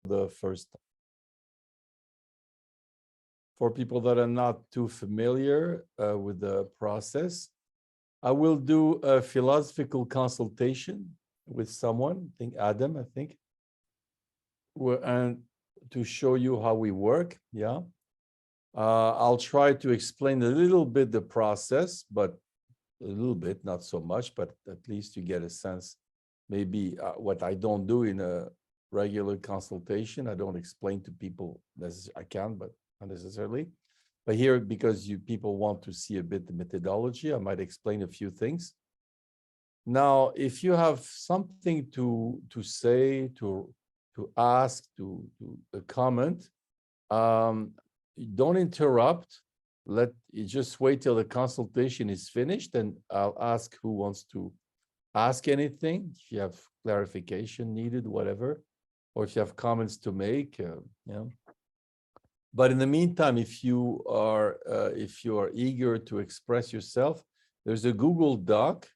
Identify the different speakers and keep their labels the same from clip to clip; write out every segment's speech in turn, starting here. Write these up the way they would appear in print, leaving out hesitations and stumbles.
Speaker 1: the first time. For people that are not too familiar with the process, I will do a philosophical consultation with someone, I think Adam, and to show you how we work, yeah. I'll try to explain a little bit the process, but a little bit, not so much, but at least you get a sense, maybe what I don't do in a regular consultation. I don't explain to people, I can, but not necessarily. But here, because people want to see a bit the methodology, I might explain a few things. Now, if you have something to say, to ask, to comment, don't interrupt. Let you just wait till the consultation is finished, and I'll ask who wants to ask anything. If you have clarification needed, whatever, or if you have comments to make, yeah. But in the meantime, if you are eager to express yourself, there's a Google Doc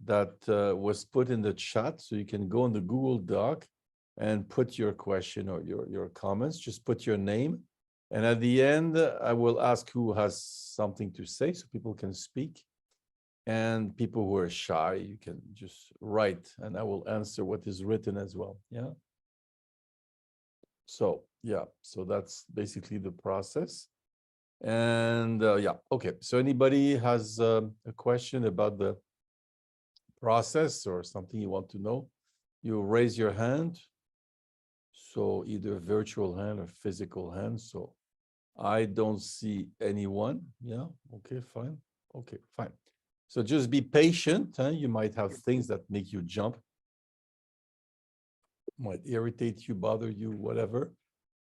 Speaker 1: that was put in the chat, so you can go on the Google Doc and put your question or your comments. Just put your name, and at the end, I will ask who has something to say, so people can speak. And people who are shy, you can just write, and I will answer what is written as well. Yeah. So yeah, so that's basically the process. And yeah, okay. So anybody has a question about the process or something you want to know, you raise your hand. So either virtual hand or physical hand. So I don't see anyone. Yeah, okay, fine. Okay, fine. So just be patient. You might have things that make you jump, might irritate you, bother you, whatever.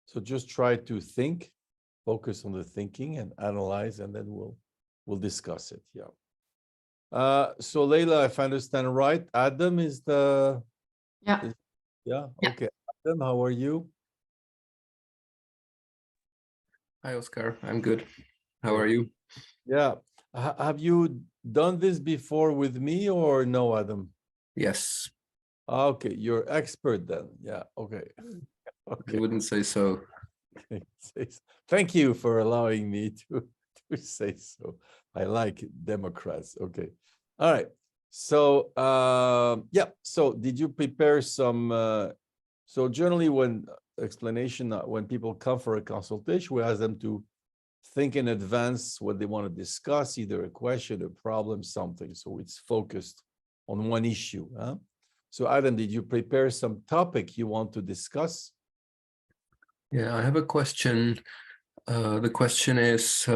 Speaker 1: So just try to think, focus on the thinking and analyze, and then we'll discuss it. Yeah. So Leila, if I understand right, Adam is the...
Speaker 2: Yeah.
Speaker 1: Yeah, okay. Adam, how are you?
Speaker 3: Hi, Oscar. I'm good. How are you?
Speaker 1: Yeah. Have you done this before with me or no, Adam?
Speaker 3: Yes.
Speaker 1: Okay, you're expert then. Yeah, okay.
Speaker 3: I wouldn't say so.
Speaker 1: Thank you for allowing me to say so. I like Democrats. Okay. All right. So yeah. So did you prepare some? So generally, when people come for a consultation, we ask them to think in advance what they want to discuss, either a question, a problem, something. So it's focused on one issue. Huh? So Adam, did you prepare some topic you want to discuss?
Speaker 3: Yeah, I have a question. The question is,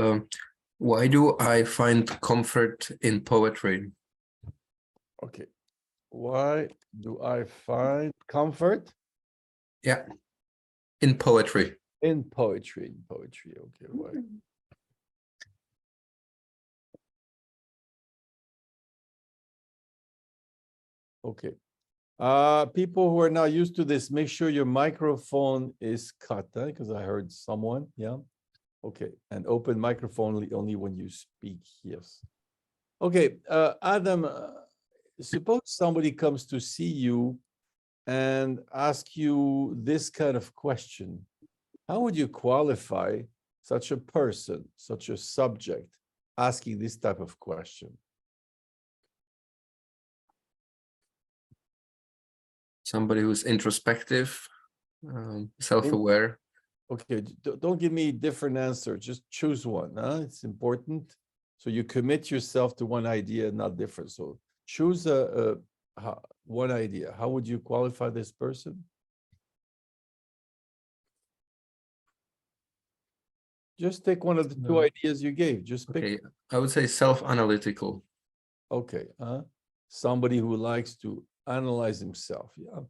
Speaker 3: why do I find comfort in poetry?
Speaker 1: Okay. Why do I find comfort?
Speaker 3: Yeah, in poetry.
Speaker 1: In poetry. Okay, why? Okay. People who are now used to this, make sure your microphone is cut, because I heard someone. Yeah. Okay. And open microphone only when you speak. Yes. Okay. Adam, suppose somebody comes to see you and ask you this kind of question. How would you qualify such a person, such a subject, asking this type of question?
Speaker 3: Somebody who's introspective, self-aware.
Speaker 1: Okay, don't give me different answers. Just choose one. It's important. So you commit yourself to one idea, not different. So choose one idea. How would you qualify this person? Just take one of the two ideas you gave. Just pick.
Speaker 3: Okay, I would say self-analytical.
Speaker 1: Okay, somebody who likes to analyze himself. Yeah.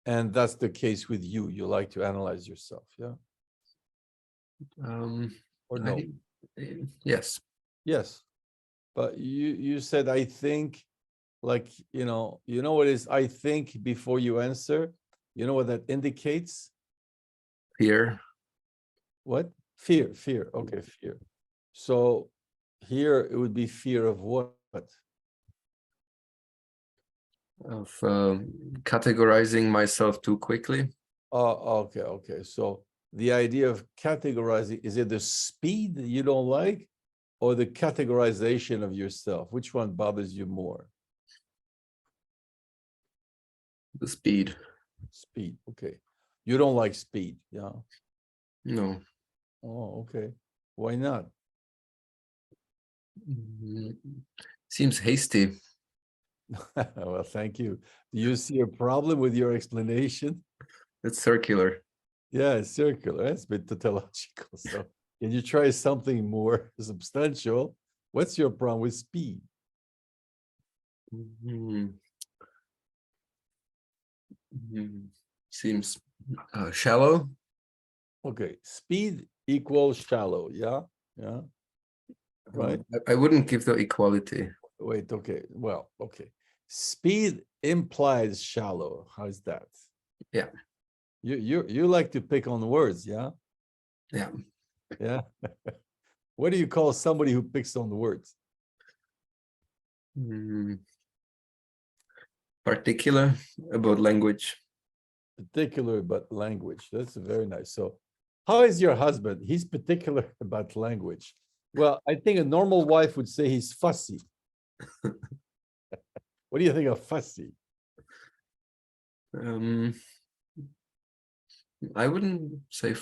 Speaker 1: And that's the case with you. You like to analyze yourself, yeah? Or no?
Speaker 3: Yes.
Speaker 1: Yes. But you said, I think, like, you know what is I think before you answer? You know what that indicates?
Speaker 3: Fear.
Speaker 1: What? Fear. Okay, fear. So here it would be fear of what?
Speaker 3: Of categorizing myself too quickly.
Speaker 1: Oh, okay, okay. So the idea of categorizing, is it the speed that you don't like or the categorization of yourself? Which one bothers you more?
Speaker 3: The speed.
Speaker 1: Speed, okay. You don't like speed, yeah?
Speaker 3: No.
Speaker 1: Oh, okay. Why not?
Speaker 3: Mm, Seems hasty.
Speaker 1: Well, thank you. Do you see a problem with your explanation?
Speaker 3: It's circular.
Speaker 1: Yeah, it's circular. It's a bit tautological. So can you try something more substantial? What's your problem with speed?
Speaker 3: Mm, Seems shallow.
Speaker 1: Okay, speed equals shallow, yeah? Yeah, right?
Speaker 3: I wouldn't give the equality.
Speaker 1: Wait, okay, well, okay. Speed implies shallow. How's that?
Speaker 3: Yeah.
Speaker 1: You like to pick on words, yeah?
Speaker 3: Yeah.
Speaker 1: Yeah. What do you call somebody who picks on the words?
Speaker 3: Particular about language.
Speaker 1: Particular about language. That's very nice. So how is your husband? He's particular about language. Well, I think a normal wife would say he's fussy. What do you think of fussy?
Speaker 3: I wouldn't say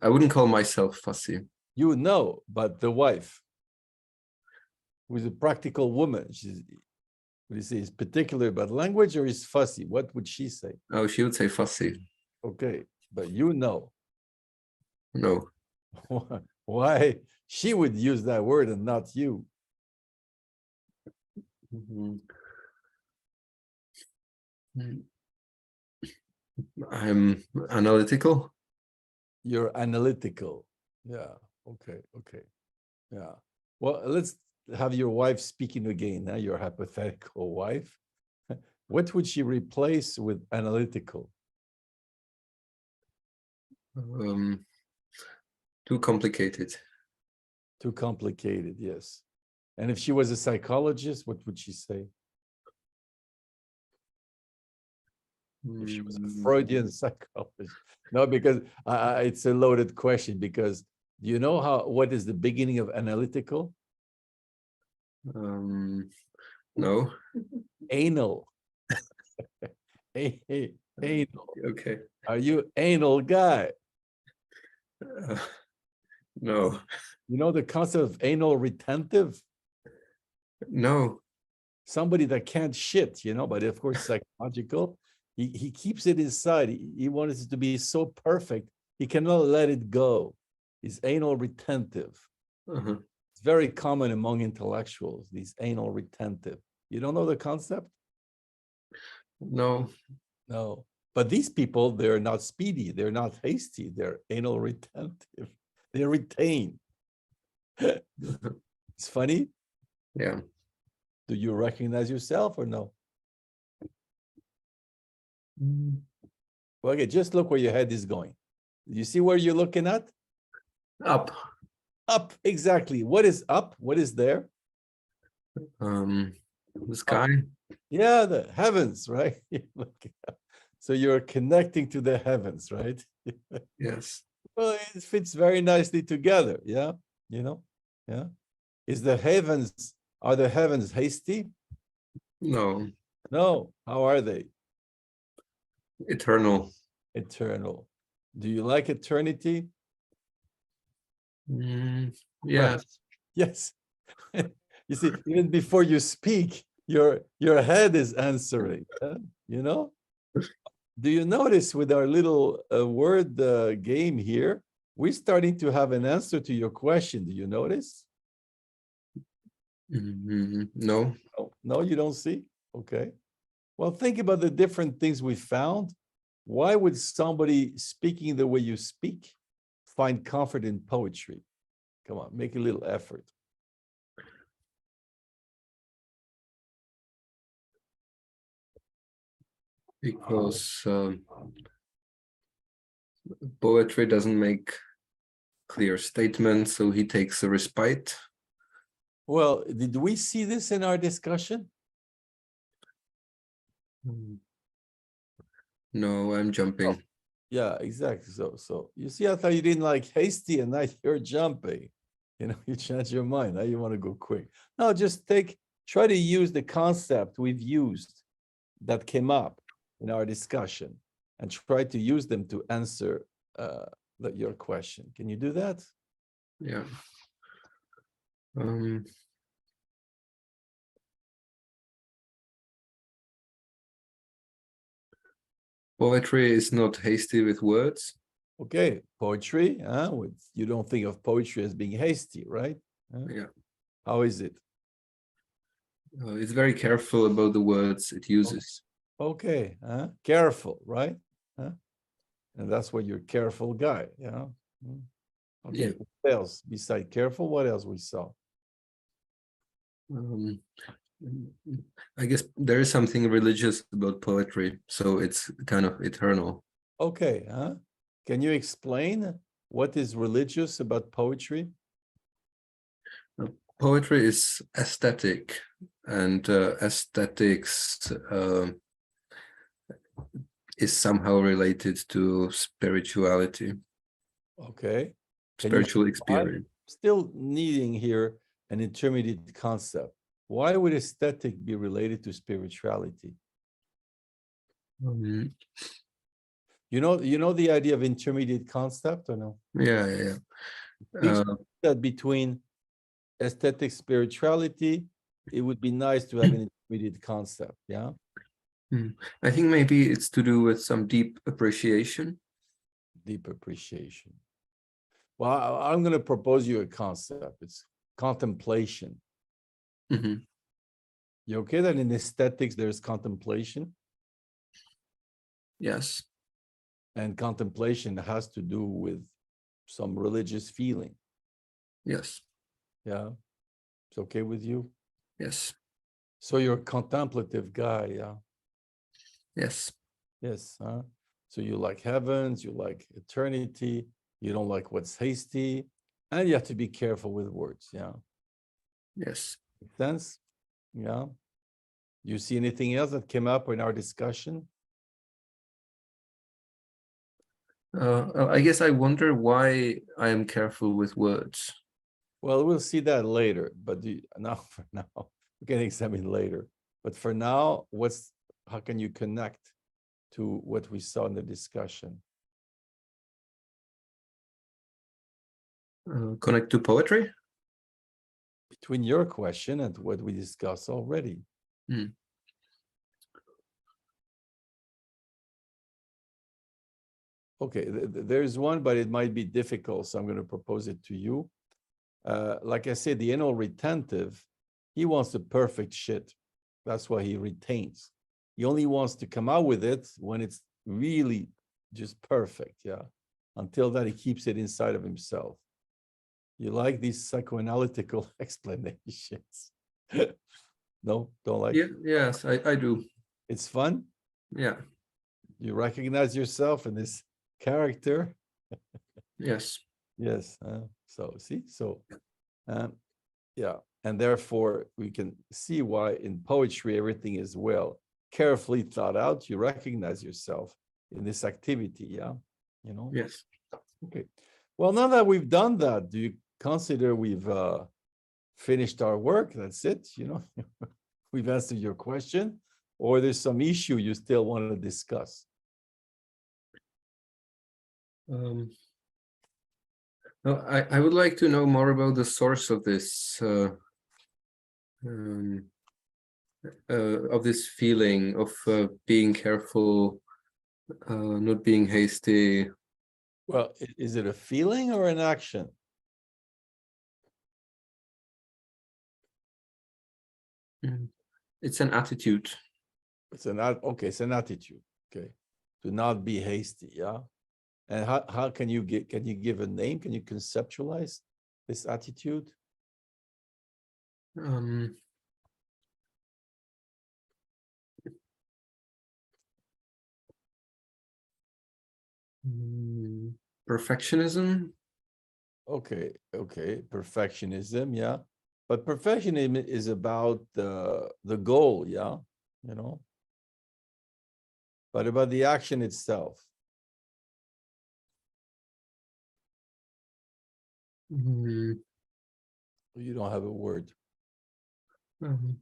Speaker 3: I wouldn't call myself fussy.
Speaker 1: You know, but the wife, who's a practical woman, she's, what do you say, is particular about language or is fussy? What would she say?
Speaker 3: Oh, she would say fussy.
Speaker 1: Okay, but you know.
Speaker 3: No.
Speaker 1: Why she would use that word and not you?
Speaker 3: I'm analytical.
Speaker 1: You're analytical. Yeah. Okay. Okay. Yeah. Well, let's have your wife speaking again. Now, your hypothetical wife. What would she replace with analytical?
Speaker 3: Too complicated.
Speaker 1: Too complicated. Yes. And if she was a psychologist, what would she say? If she was a Freudian psychologist? No, because it's a loaded question. Because do you know what is the beginning of analytical?
Speaker 3: No.
Speaker 1: Anal. Anal.
Speaker 3: Okay.
Speaker 1: Are you anal guy?
Speaker 3: No.
Speaker 1: You know the concept of anal retentive?
Speaker 3: No.
Speaker 1: Somebody that can't shit, but of course psychological. He keeps it inside. He wants it to be so perfect. He cannot let it go. He's anal retentive. It's very common among intellectuals, these anal retentive. You don't know the concept?
Speaker 3: No.
Speaker 1: No. But these people, they're not speedy. They're not hasty. They're anal retentive. They retain. It's funny.
Speaker 3: Yeah.
Speaker 1: Do you recognize yourself or no? Well, okay, just look where your head is going. You see where you're looking at?
Speaker 3: Up.
Speaker 1: Up, exactly. What is up? What is there?
Speaker 3: The sky.
Speaker 1: Yeah, the heavens, right? So you're connecting to the heavens, right?
Speaker 3: Yes.
Speaker 1: Well, it fits very nicely together. Yeah, yeah. Are the heavens hasty?
Speaker 3: No.
Speaker 1: No. How are they?
Speaker 3: Eternal.
Speaker 1: Eternal. Do you like eternity?
Speaker 3: Yes.
Speaker 1: Yes. You see, even before you speak, your head is answering. Do you notice with our little word game here, we're starting to have an answer to your question. Do you notice?
Speaker 3: No.
Speaker 1: No, you don't see? Okay. Well, think about the different things we found. Why would somebody speaking the way you speak find comfort in poetry? Come on, make a little effort.
Speaker 3: Because poetry doesn't make clear statements, so he takes a respite.
Speaker 1: Well, did we see this in our discussion?
Speaker 3: No, I'm jumping.
Speaker 1: Yeah, exactly. So you see, I thought you didn't like hasty, and now you're jumping. You know, you change your mind. Now you want to go quick. No, just try to use the concept we've used that came up in our discussion and try to use them to answer your question. Can you do that?
Speaker 3: Yeah. Um, Poetry is not hasty with words.
Speaker 1: Okay, poetry. You don't think of poetry as being hasty, right?
Speaker 3: Yeah.
Speaker 1: How is it?
Speaker 3: It's very careful about the words it uses.
Speaker 1: Okay, careful, right? And that's why you're a careful guy, yeah. Okay,
Speaker 3: Yeah.
Speaker 1: what else beside careful? What else we saw?
Speaker 3: Um, I guess there is something religious about poetry, so it's kind of eternal.
Speaker 1: Okay, can you explain what is religious about poetry?
Speaker 3: Poetry is aesthetic, and aesthetics is somehow related to spirituality,
Speaker 1: Okay, can you
Speaker 3: spiritual
Speaker 1: why?
Speaker 3: experience.
Speaker 1: Still needing here an intermediate concept. Why would aesthetic be related to spirituality? You know the idea of intermediate concept or no?
Speaker 3: Yeah.
Speaker 1: Seems that between aesthetic spirituality, it would be nice to have an intermediate concept, yeah?
Speaker 3: I think maybe it's to do with some deep appreciation.
Speaker 1: Deep appreciation. Well, I'm going to propose you a concept. It's contemplation.
Speaker 3: Mhm.
Speaker 1: You okay that in aesthetics there's contemplation?
Speaker 3: Yes.
Speaker 1: And contemplation has to do with some religious feeling.
Speaker 3: Yes.
Speaker 1: Yeah. It's okay with you?
Speaker 3: Yes.
Speaker 1: So you're a contemplative guy, yeah?
Speaker 3: Yes.
Speaker 1: Yes. So you like heavens, you like eternity, you don't like what's hasty, and you have to be careful with words, yeah?
Speaker 3: Yes.
Speaker 1: Make sense? Yeah. You see anything else that came up in our discussion?
Speaker 3: I guess I wonder why I am careful with words.
Speaker 1: Well, we'll see that later, but now for now, we can examine later. But for now, how can you connect to what we saw in the discussion?
Speaker 3: Connect to poetry?
Speaker 1: Between your question and what we discussed already. Okay, there's one, but it might be difficult, so I'm going to propose it to you. Like I said, the anal retentive, he wants the perfect shit. That's why he retains. He only wants to come out with it when it's really just perfect, yeah. Until then, he keeps it inside of himself. You like these psychoanalytical explanations? No, don't like?
Speaker 3: Yeah, yes, I do.
Speaker 1: It's fun?
Speaker 3: Yeah.
Speaker 1: You recognize yourself in this character?
Speaker 3: Yes.
Speaker 1: Yes. Yeah, and therefore we can see why in poetry everything is well carefully thought out. You recognize yourself in this activity, yeah, you know.
Speaker 3: Yes.
Speaker 1: Okay. Well, now that we've done that, do you consider we've finished our work? That's it, you know. We've answered your question, or there's some issue you still want to discuss?
Speaker 3: No, I would like to know more about the source of this feeling of being careful, not being hasty.
Speaker 1: Well, is it a feeling or an action?
Speaker 3: It's an attitude.
Speaker 1: It's an attitude. Okay, to not be hasty, yeah. And how can you give a name? Can you conceptualize this attitude?
Speaker 3: Perfectionism.
Speaker 1: Okay, perfectionism, yeah. But perfectionism is about the goal, yeah, you know. But about the action itself.
Speaker 3: Mm,
Speaker 1: You don't have a word.
Speaker 3: um,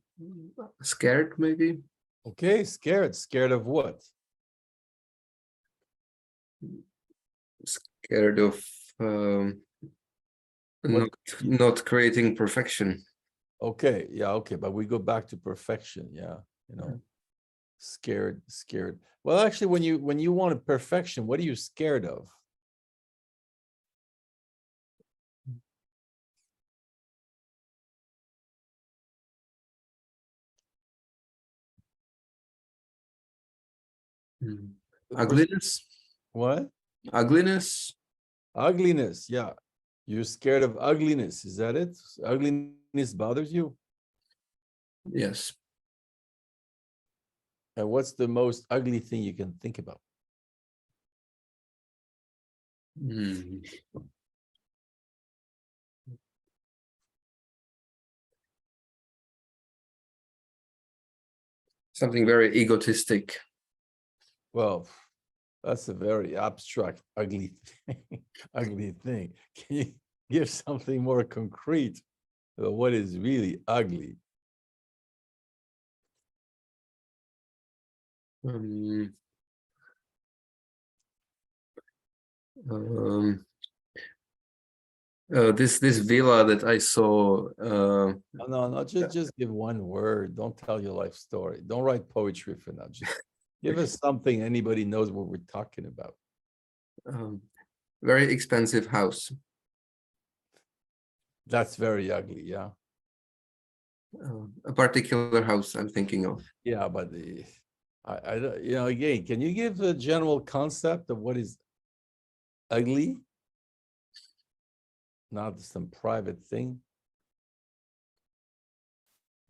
Speaker 3: Scared, maybe.
Speaker 1: Okay, scared. Scared of what?
Speaker 3: Scared of
Speaker 1: What?
Speaker 3: not creating perfection.
Speaker 1: Okay, yeah, okay, but we go back to perfection, yeah,
Speaker 3: Yeah.
Speaker 1: scared. Well, actually, when you want a perfection, what are you scared of?
Speaker 3: Mm.
Speaker 1: The
Speaker 3: Ugliness.
Speaker 1: What?
Speaker 3: Ugliness.
Speaker 1: Ugliness, yeah. You're scared of ugliness, is that it? Ugliness bothers you?
Speaker 3: Yes.
Speaker 1: And what's the most ugly thing you can think about?
Speaker 3: Mm. Something very egotistic.
Speaker 1: Well, that's a very abstract, ugly thing. Ugly thing. Can you give something more concrete about what is really ugly?
Speaker 3: Um, um, this villa that I saw.
Speaker 1: No, just give one word. Don't tell your life story. Don't write poetry for now. Just give us something anybody knows what we're talking about.
Speaker 3: Very expensive house.
Speaker 1: That's very ugly, yeah.
Speaker 3: A particular house I'm thinking of.
Speaker 1: Yeah, but I don't, again, can you give a general concept of what is ugly? Not some private thing.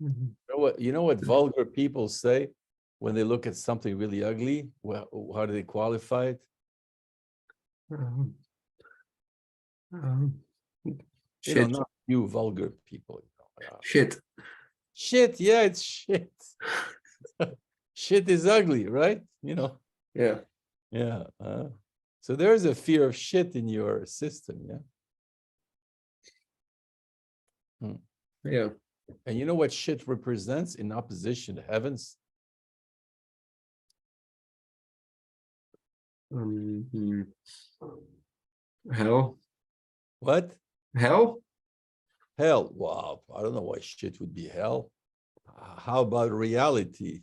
Speaker 3: Mhm.
Speaker 1: You know what vulgar people say when they look at something really ugly? Well, how do they qualify it?
Speaker 3: Um, um,
Speaker 1: You know,
Speaker 3: Shit.
Speaker 1: not you vulgar people.
Speaker 3: Shit.
Speaker 1: Shit, yeah, it's shit. Shit is ugly, right?
Speaker 3: Yeah.
Speaker 1: Yeah. So there's a fear of shit in your system, yeah.
Speaker 3: Yeah.
Speaker 1: And you know what shit represents in opposition to heavens?
Speaker 3: Um, Hell.
Speaker 1: What?
Speaker 3: Hell.
Speaker 1: Hell. Wow, I don't know why shit would be hell. How about reality?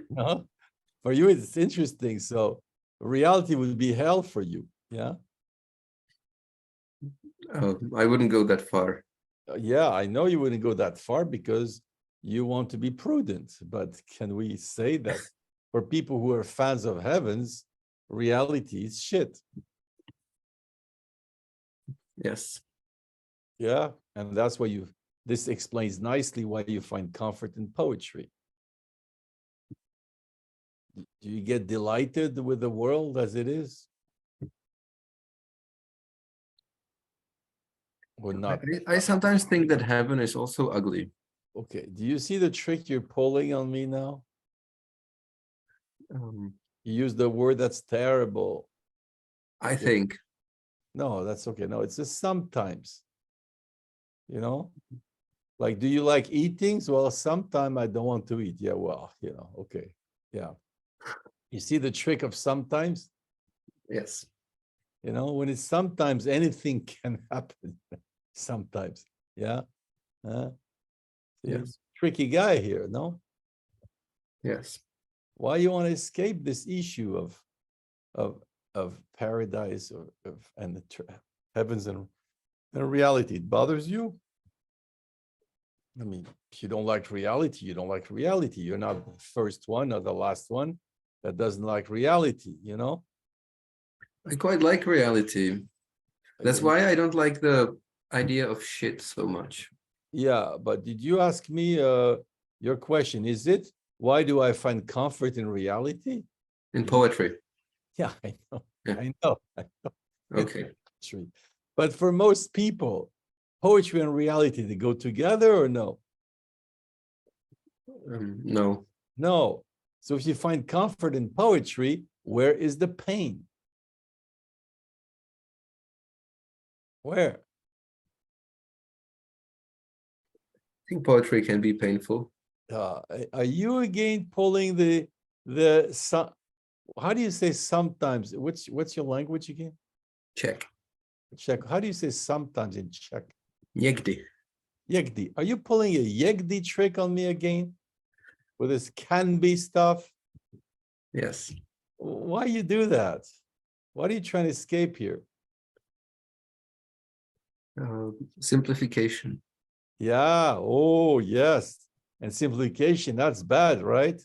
Speaker 1: No? For you, it's interesting. So reality would be hell for you. Yeah.
Speaker 3: I wouldn't go that far.
Speaker 1: Yeah, I know you wouldn't go that far because you want to be prudent. But can we say that for people who are fans of heavens, reality is shit?
Speaker 3: Yes.
Speaker 1: Yeah. And that's why this explains nicely why you find comfort in poetry. Do you get delighted with the world as it is? Or not?
Speaker 3: I sometimes think that heaven is also ugly.
Speaker 1: Okay. Do you see the trick you're pulling on me now?
Speaker 3: Um,
Speaker 1: You use the word that's terrible.
Speaker 3: I think.
Speaker 1: No, that's okay. No, it's just sometimes. Like, do you like eating? Well, sometime I don't want to eat. Yeah, well, okay. Yeah. You see the trick of sometimes?
Speaker 3: Yes.
Speaker 1: When it's sometimes anything can happen. Sometimes. Yeah.
Speaker 3: Yes.
Speaker 1: Tricky guy here, no?
Speaker 3: Yes.
Speaker 1: Why you want to escape this issue of paradise and the heavens and reality? It bothers you? I mean, if you don't like reality, you don't like reality. You're not the first one or the last one that doesn't like reality,
Speaker 3: I quite like reality. That's why I don't like the idea of shit so much.
Speaker 1: Yeah, but did you ask me your question? Is it why do I find comfort in reality?
Speaker 3: In poetry.
Speaker 1: Yeah, I know.
Speaker 3: Yeah.
Speaker 1: I know.
Speaker 3: Okay.
Speaker 1: Poetry. But for most people, poetry and reality, they go together or no?
Speaker 3: No.
Speaker 1: No. So if you find comfort in poetry, where is the pain? Where?
Speaker 3: I think poetry can be painful.
Speaker 1: Are you again pulling the some? How do you say sometimes? What's your language again?
Speaker 3: Czech.
Speaker 1: Czech. How do you say sometimes in Czech?
Speaker 3: Někdy.
Speaker 1: Yegdi. Are you pulling a Yegdi trick on me again? With this can be stuff?
Speaker 3: Yes.
Speaker 1: Why you do that? What are you trying to escape here?
Speaker 3: Simplification.
Speaker 1: Yeah. Oh, yes. And simplification, that's bad, right?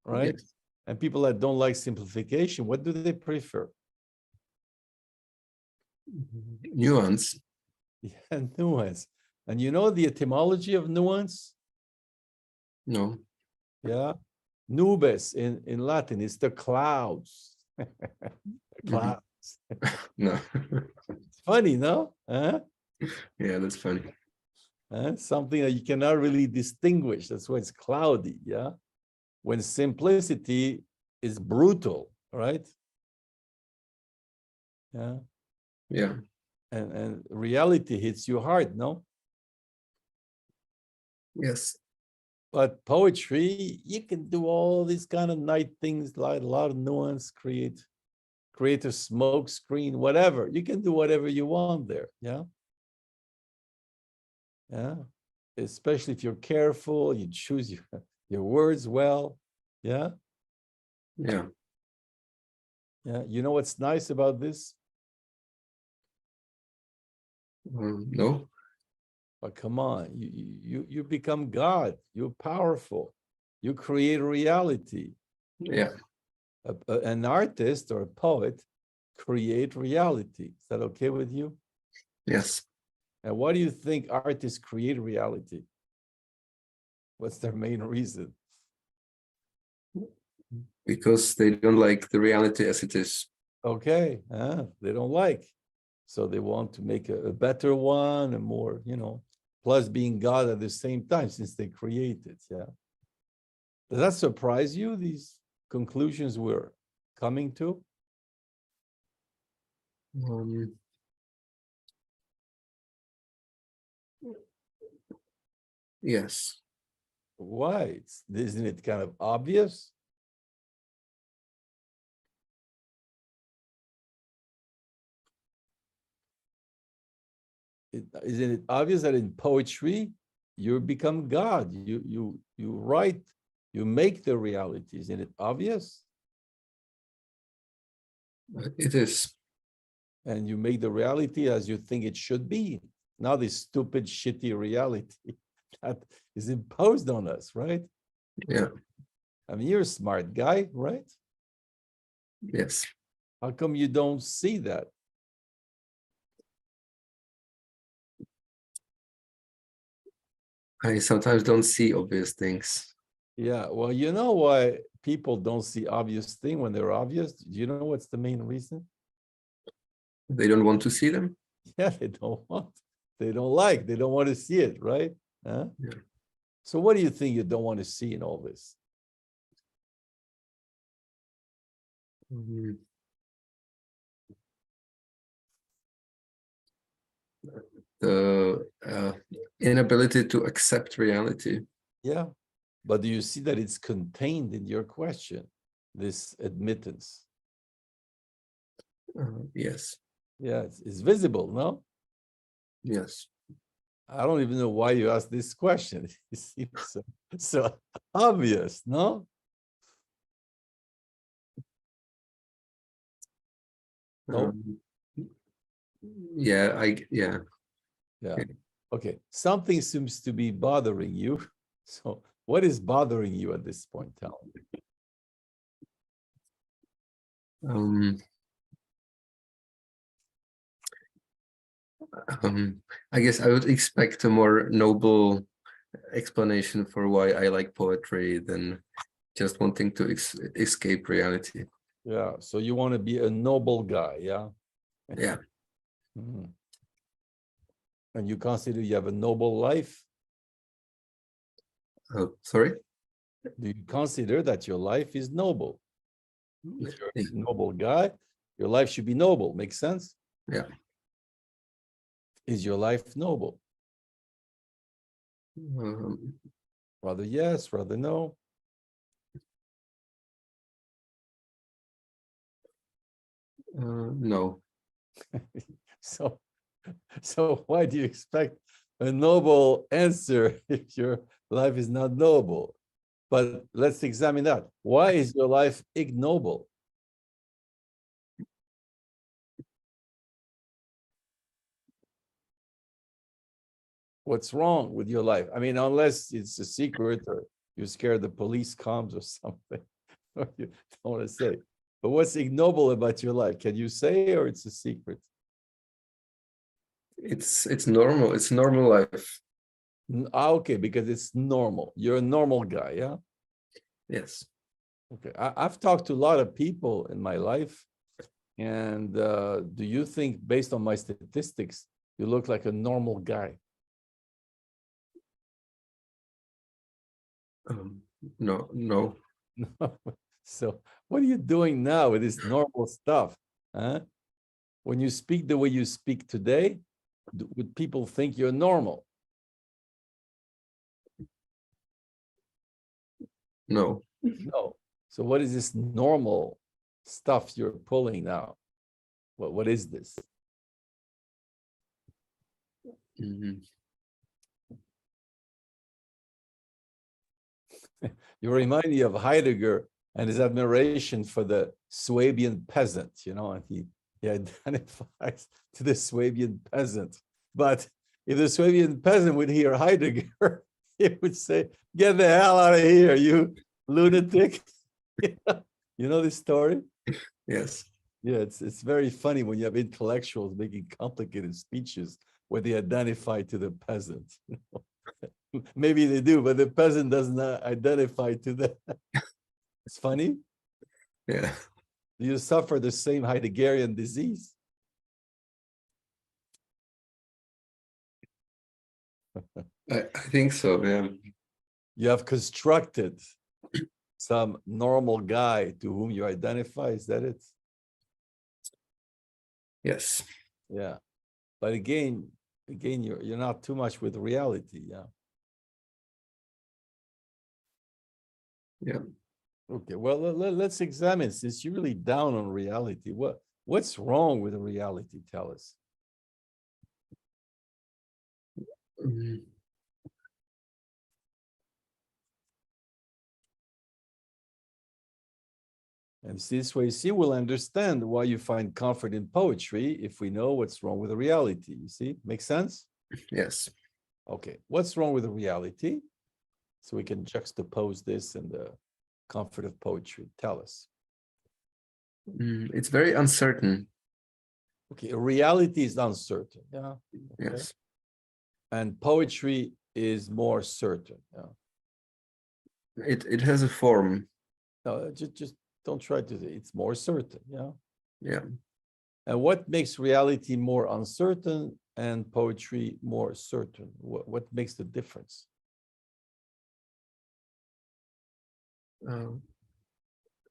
Speaker 1: Right?
Speaker 3: Yes.
Speaker 1: And people that don't like simplification, what do they prefer?
Speaker 3: Nuance.
Speaker 1: Yeah, nuance. And you know the etymology of nuance?
Speaker 3: No.
Speaker 1: Yeah. Nubes in Latin is the clouds. Clouds.
Speaker 3: No.
Speaker 1: It's funny, no? Huh?
Speaker 3: Yeah, that's funny.
Speaker 1: Something that you cannot really distinguish. That's why it's cloudy, yeah? When simplicity is brutal, right? Yeah.
Speaker 3: Yeah.
Speaker 1: And reality hits you hard, no?
Speaker 3: Yes.
Speaker 1: But poetry, you can do all these kind of nice things, like a lot of nuance, create a smoke screen, whatever. You can do whatever you want there, yeah? Yeah. Especially if you're careful, you choose your words well, yeah?
Speaker 3: Yeah.
Speaker 1: Yeah. You know what's nice about this?
Speaker 3: No.
Speaker 1: But come on, you become God. You're powerful. You create reality.
Speaker 3: Yeah.
Speaker 1: An artist or a poet create reality. Is that okay with you?
Speaker 3: Yes.
Speaker 1: And why do you think artists create reality? What's their main reason?
Speaker 3: Because they don't like the reality as it is.
Speaker 1: Okay, they don't like. So they want to make a better one, a more, plus being God at the same time since they created. Yeah. Does that surprise you, these conclusions we're coming to?
Speaker 3: Yes.
Speaker 1: Why? Isn't it kind of obvious? Isn't it obvious that in poetry you become God? You write, you make the reality. Isn't it obvious?
Speaker 3: It is.
Speaker 1: And you make the reality as you think it should be. Not this stupid, shitty reality that is imposed on us, right?
Speaker 3: Yeah.
Speaker 1: I mean, you're a smart guy, right?
Speaker 3: Yes.
Speaker 1: How come you don't see that?
Speaker 3: I sometimes don't see obvious things.
Speaker 1: Yeah, well, you know why people don't see obvious thing when they're obvious? Do you know what's the main reason?
Speaker 3: They don't want to see them?
Speaker 1: Yeah, they don't want, they don't like, they don't want to see it, right? Huh?
Speaker 3: Yeah.
Speaker 1: So what do you think you don't want to see in all this?
Speaker 3: The inability to accept reality.
Speaker 1: Yeah, but do you see that it's contained in your question, this admittance?
Speaker 3: Yes.
Speaker 1: Yeah, it's visible, no?
Speaker 3: Yes.
Speaker 1: I don't even know why you asked this question. It seems so obvious, no? No?
Speaker 3: Yeah,
Speaker 1: Yeah. Okay. Something seems to be bothering you. So what is bothering you at this point? Tell me.
Speaker 3: I guess I would expect a more noble explanation for why I like poetry than just wanting to escape reality.
Speaker 1: Yeah. So you want to be a noble guy, yeah?
Speaker 3: Yeah.
Speaker 1: Mhm. And you consider you have a noble life?
Speaker 3: Sorry?
Speaker 1: Do you consider that your life is noble? If you're a noble guy, your life should be noble. Makes sense?
Speaker 3: Yeah.
Speaker 1: Is your life noble?
Speaker 3: Um,
Speaker 1: Rather yes, rather no.
Speaker 3: no.
Speaker 1: So, so why do you expect a noble answer if your life is not noble? But let's examine that. Why is your life ignoble? What's wrong with your life? I mean, unless it's a secret or you're scared the police comes or something, or you don't want to say. But what's ignoble about your life? Can you say, or it's a secret?
Speaker 3: It's normal. It's normal life.
Speaker 1: Okay, because it's normal. You're a normal guy, yeah?
Speaker 3: Yes.
Speaker 1: Okay. I've talked to a lot of people in my life. And do you think, based on my statistics, you look like a normal guy?
Speaker 3: No, no.
Speaker 1: So what are you doing now with this normal stuff? Huh? When you speak the way you speak today, would people think you're normal?
Speaker 3: No.
Speaker 1: No. So what is this normal stuff you're pulling now? What is this?
Speaker 3: Mhm.
Speaker 1: You remind me of Heidegger and his admiration for the Swabian peasant, you know, and he identifies to the Swabian peasant. But if the Swabian peasant would hear Heidegger, he would say, "Get the hell out of here, you lunatic." You know this story?
Speaker 3: Yes.
Speaker 1: Yeah, it's very funny when you have intellectuals making complicated speeches where they identify to the peasant. Maybe they do, but the peasant does not identify to them. It's funny.
Speaker 3: Yeah.
Speaker 1: You suffer the same Heideggerian disease.
Speaker 3: I think so. Yeah.
Speaker 1: You have constructed some normal guy to whom you identify. Is that it?
Speaker 3: Yes.
Speaker 1: Yeah. But again, you're not too much with reality. Yeah.
Speaker 3: Yeah.
Speaker 1: Okay. Well, let's examine, since you're really down on reality. What's wrong with reality? Tell us.
Speaker 3: Mhm.
Speaker 1: And this way, see, we'll understand why you find comfort in poetry if we know what's wrong with the reality. You see, makes sense?
Speaker 3: Yes.
Speaker 1: Okay, what's wrong with the reality? So we can juxtapose this and the comfort of poetry. Tell us.
Speaker 3: It's very uncertain.
Speaker 1: Okay, reality is uncertain. Yeah. Okay.
Speaker 3: Yes.
Speaker 1: And poetry is more certain. Yeah.
Speaker 3: It has a form.
Speaker 1: No, just don't try to. It's more certain. Yeah.
Speaker 3: Yeah.
Speaker 1: And what makes reality more uncertain and poetry more certain? What makes the difference?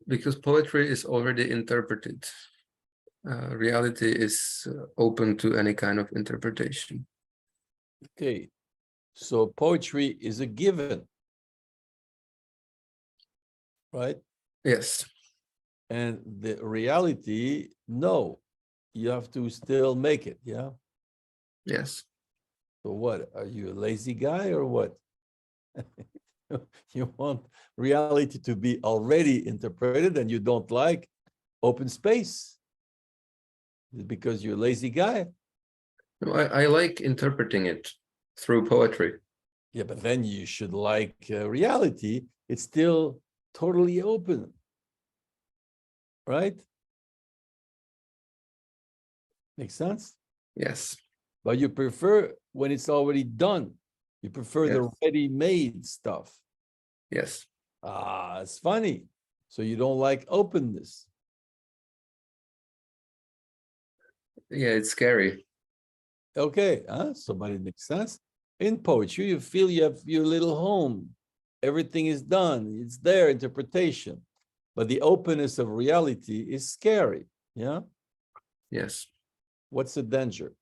Speaker 3: Because poetry is already interpreted. Reality is open to any kind of interpretation.
Speaker 1: Okay, so poetry is a given, right?
Speaker 3: Yes.
Speaker 1: And the reality, no, you have to still make it. Yeah.
Speaker 3: Yes.
Speaker 1: So what? Are you a lazy guy or what? You want reality to be already interpreted and you don't like open space. Is it because you're a lazy guy?
Speaker 3: No, I like interpreting it through poetry.
Speaker 1: Yeah, but then you should like reality. It's still totally open, right? Makes sense?
Speaker 3: Yes.
Speaker 1: But you prefer when it's already done. You prefer the
Speaker 3: Yes.
Speaker 1: ready-made stuff.
Speaker 3: Yes.
Speaker 1: Ah, it's funny. So you don't like openness.
Speaker 3: Yeah, it's scary.
Speaker 1: Okay, so but it makes sense. In poetry, you feel you have your little home. Everything is done. It's their interpretation. But the openness of reality is scary. Yeah.
Speaker 3: Yes.
Speaker 1: What's the danger?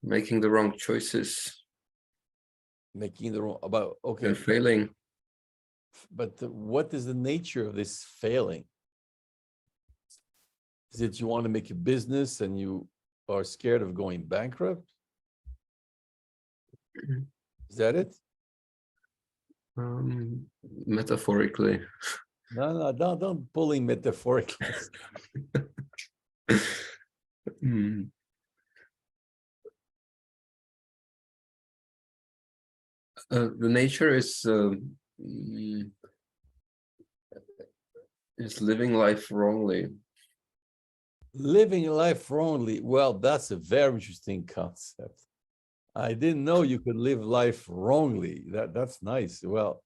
Speaker 3: Making the wrong choices
Speaker 1: Making the wrong about okay,
Speaker 3: and failing.
Speaker 1: but what is the nature of this failing? Is it you want to make a business and you are scared of going bankrupt? Is that it?
Speaker 3: Metaphorically.
Speaker 1: No, don't bully metaphorically.
Speaker 3: Hmm. The nature is living life wrongly.
Speaker 1: Living life wrongly. Well, that's a very interesting concept. I didn't know you could live life wrongly. That's nice. Well,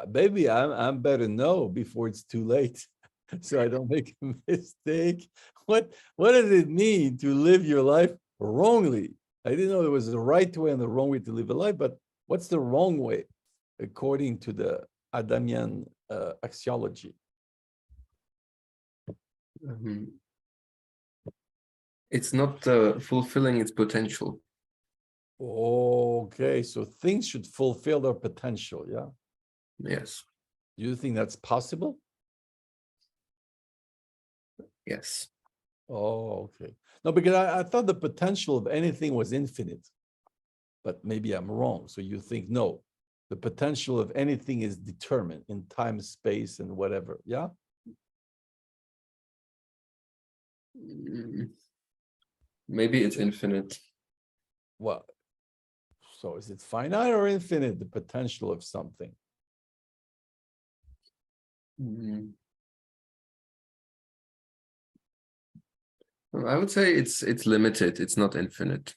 Speaker 1: maybe I'm better know before it's too late, so I don't make a mistake. What does it mean to live your life wrongly? I didn't know there was a right way and the wrong way to live a life, but what's the wrong way according to the Adamian axiology?
Speaker 3: It's not fulfilling its potential.
Speaker 1: Okay, so things should fulfill their potential, yeah?
Speaker 3: Yes.
Speaker 1: Do you think that's possible?
Speaker 3: Yes.
Speaker 1: Oh, okay. No, because I thought the potential of anything was infinite, but maybe I'm wrong. So you think, no, the potential of anything is determined in time, space, and whatever, yeah?
Speaker 3: Maybe it's infinite.
Speaker 1: Well, so is it finite or infinite, the potential of something?
Speaker 3: I would say it's limited. It's not infinite.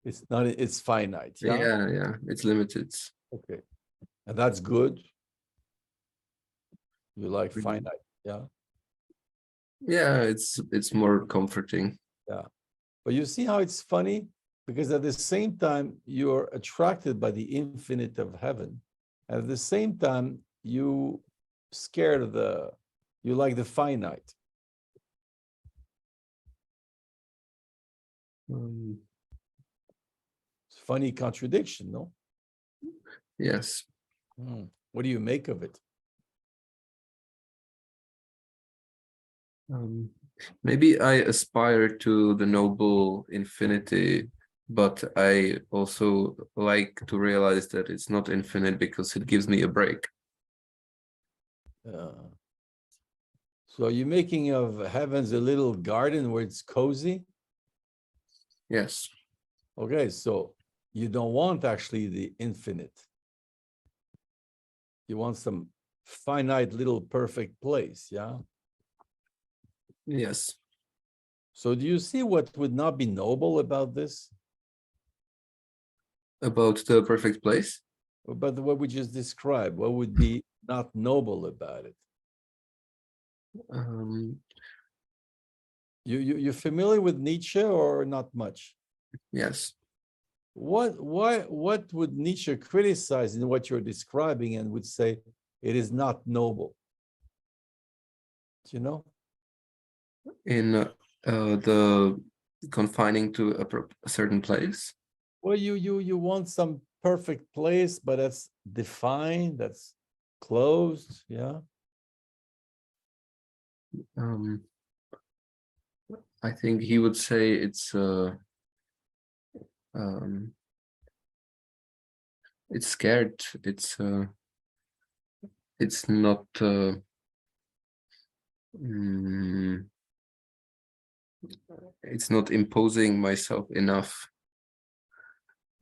Speaker 1: It's not, it's finite, yeah?
Speaker 3: Yeah, it's limited.
Speaker 1: Okay. And that's good. You like finite, yeah?
Speaker 3: Yeah, it's more comforting.
Speaker 1: Yeah. But you see how it's funny? Because at the same time, you're attracted by the infinite of heaven. And at the same time, you scared of you like the finite. It's funny contradiction, no?
Speaker 3: Yes.
Speaker 1: What do you make of it?
Speaker 3: Maybe I aspire to the noble infinity, but I also like to realize that it's not infinite because it gives me a break.
Speaker 1: So you're making of heavens a little garden where it's cozy?
Speaker 3: Yes.
Speaker 1: Okay, so you don't want actually the infinite. You want some finite little perfect place, yeah?
Speaker 3: Yes.
Speaker 1: So do you see what would not be noble about this?
Speaker 3: About the perfect place?
Speaker 1: About what we just described, what would be not noble about it? You're familiar with Nietzsche or not much?
Speaker 3: Yes.
Speaker 1: What would Nietzsche criticize in what you're describing and would say it is not noble? Do you know?
Speaker 3: In the confining to a certain place.
Speaker 1: Well, you want some perfect place, but that's defined, that's closed, yeah.
Speaker 3: I think he would say it's scared. It's not it's not imposing myself enough.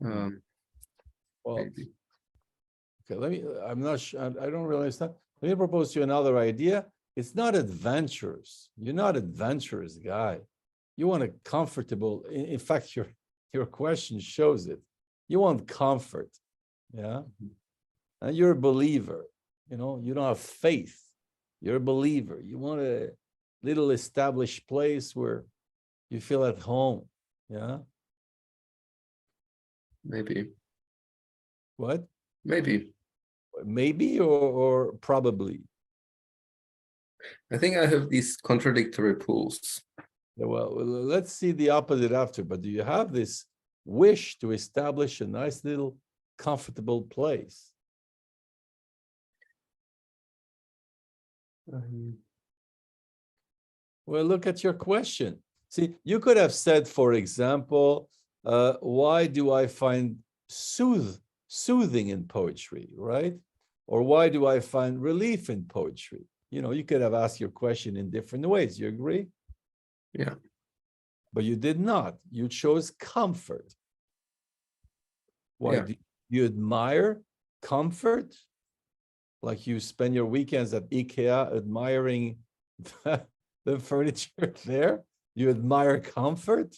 Speaker 1: Well,
Speaker 3: Maybe.
Speaker 1: okay, I'm not sure, I don't realize that. Let me propose to you another idea. It's not adventurous. You're not adventurous guy. You want a comfortable, in fact, your question shows it. You want comfort, yeah? And you're a believer, you don't have faith. You're a believer. You want a little established place where you feel at home, yeah?
Speaker 3: Maybe.
Speaker 1: What?
Speaker 3: Maybe.
Speaker 1: Maybe or probably?
Speaker 3: I think I have these contradictory pools.
Speaker 1: Yeah, well, let's see the opposite after, but do you have this wish to establish a nice little comfortable place? Well, look at your question. See, you could have said, for example, why do I find soothing in poetry, right? Or why do I find relief in poetry? You know, you could have asked your question in different ways. You agree?
Speaker 3: Yeah.
Speaker 1: But you did not. You chose comfort. Why?
Speaker 3: Yeah.
Speaker 1: Do you admire comfort? Like you spend your weekends at IKEA admiring the furniture there? You admire comfort?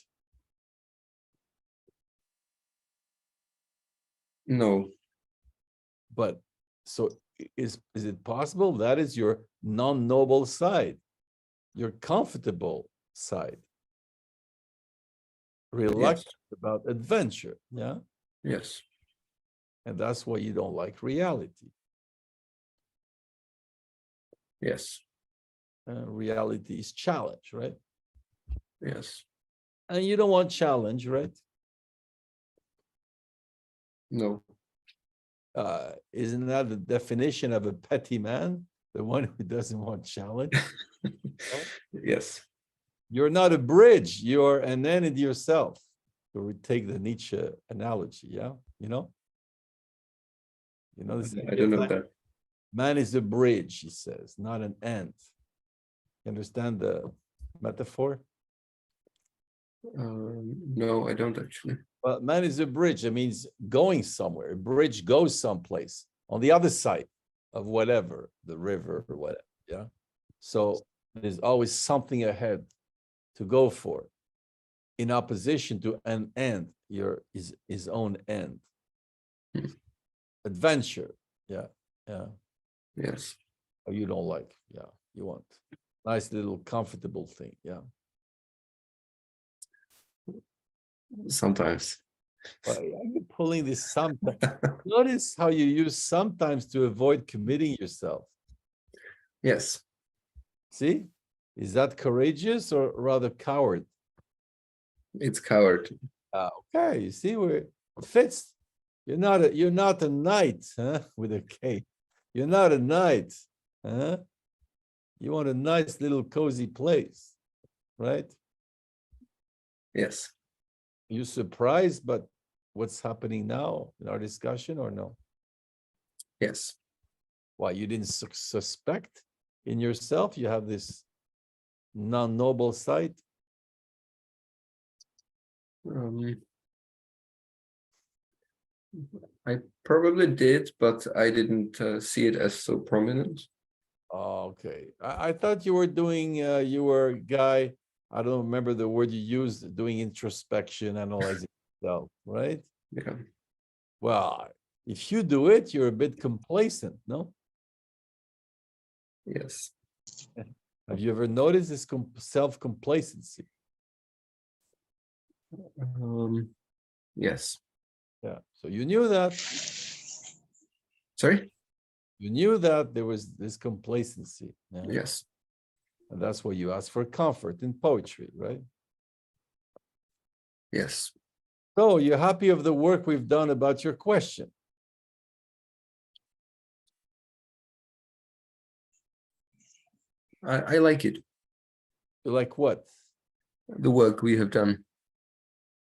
Speaker 3: No.
Speaker 1: But so is it possible that is your non-noble side, your comfortable side? Reluctant about adventure, yeah?
Speaker 3: Yes.
Speaker 1: And that's why you don't like reality.
Speaker 3: Yes.
Speaker 1: Reality is challenge, right?
Speaker 3: Yes.
Speaker 1: And you don't want challenge, right?
Speaker 3: No.
Speaker 1: Isn't that the definition of a petty man? The one who doesn't want challenge?
Speaker 3: Yes.
Speaker 1: You're not a bridge, you're an end in yourself. To retake the Nietzsche analogy, yeah? You know this
Speaker 3: I don't know that.
Speaker 1: Man is a bridge, he says, not an end. You understand the metaphor?
Speaker 3: No, I don't actually.
Speaker 1: Well, man is a bridge. It means going somewhere. A bridge goes someplace on the other side of whatever, the river or whatever, yeah? So there's always something ahead to go for, in opposition to an end, his own end. Adventure, yeah.
Speaker 3: Yes.
Speaker 1: Oh, you don't like, yeah. You want nice little comfortable thing, yeah.
Speaker 3: Sometimes.
Speaker 1: Why are you pulling this sometimes? Notice how you use sometimes to avoid committing yourself.
Speaker 3: Yes.
Speaker 1: See, is that courageous or rather coward?
Speaker 3: It's coward.
Speaker 1: Okay, you see where it fits. You're not a knight, huh? With a K. You're not a knight, huh? You want a nice little cozy place, right?
Speaker 3: Yes.
Speaker 1: You surprised, but what's happening now in our discussion or no?
Speaker 3: Yes.
Speaker 1: Why, you didn't suspect in yourself you have this non-noble side?
Speaker 3: I probably did, but I didn't see it as so prominent.
Speaker 1: Okay, I thought you were doing, you were a guy, I don't remember the word you used, doing introspection, analyzing yourself, right?
Speaker 3: Yeah.
Speaker 1: Well, if you do it, you're a bit complacent, no?
Speaker 3: Yes.
Speaker 1: Have you ever noticed this self-complacency?
Speaker 3: Yes.
Speaker 1: Yeah, so you knew that.
Speaker 3: Sorry?
Speaker 1: You knew that there was this complacency. Yeah?
Speaker 3: Yes.
Speaker 1: And that's why you asked for comfort in poetry, right?
Speaker 3: Yes.
Speaker 1: So you're happy of the work we've done about your question?
Speaker 3: I like it.
Speaker 1: You like what?
Speaker 3: The work we have done.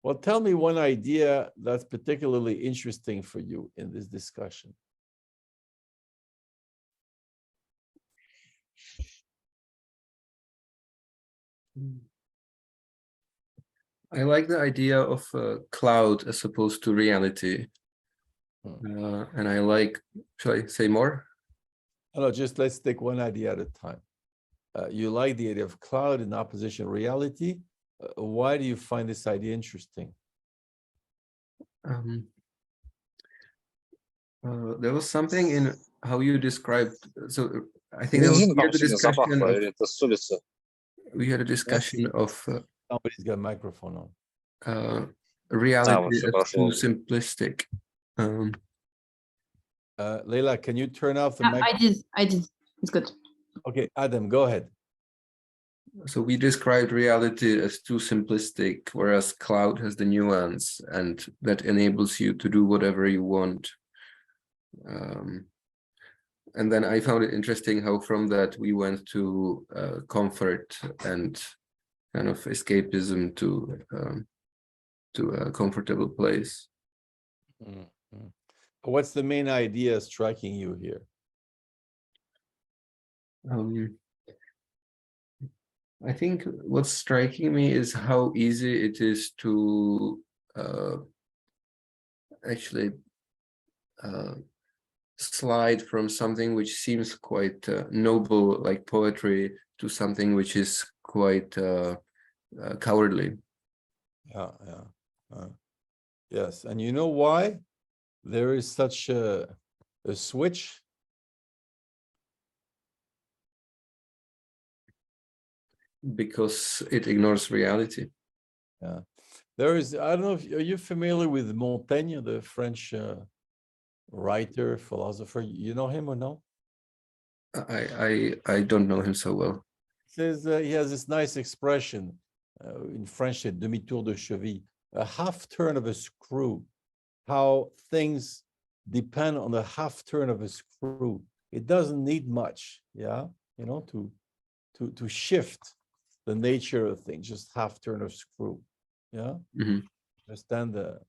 Speaker 1: Well, tell me one idea that's particularly interesting for you in this discussion.
Speaker 3: I like the idea of cloud as opposed to reality. And I like, shall I say more?
Speaker 1: No, just let's take one idea at a time. You like the idea of cloud in opposition to reality. Why do you find this idea interesting?
Speaker 3: There was something in how you described. So I think we had a discussion of, we had a discussion of
Speaker 1: Somebody's got a microphone on.
Speaker 3: reality as too simplistic.
Speaker 1: Leila, can you turn off the mic?
Speaker 2: I did. It's good.
Speaker 1: Okay, Adam, go ahead.
Speaker 3: So we described reality as too simplistic, whereas cloud has the nuance, and that enables you to do whatever you want. And then I found it interesting how from that we went to comfort and kind of escapism to a comfortable place.
Speaker 1: Mhm. What's the main idea striking you here?
Speaker 3: I think what's striking me is how easy it is to actually slide from something which seems quite noble, like poetry, to something which is quite cowardly.
Speaker 1: Yeah. Yes, and you know why there is such a switch?
Speaker 3: Because it ignores reality.
Speaker 1: Yeah, there is. I don't know if are you familiar with Montaigne, the French writer, philosopher? You know him or no?
Speaker 3: I don't know him so well.
Speaker 1: Says he has this nice expression in French, a demi-tour de cheville, a half turn of a screw. How things depend on the half turn of a screw. It doesn't need much, yeah, to shift the nature of things. Just half turn of screw, yeah.
Speaker 3: Mm-hmm.
Speaker 1: Understand the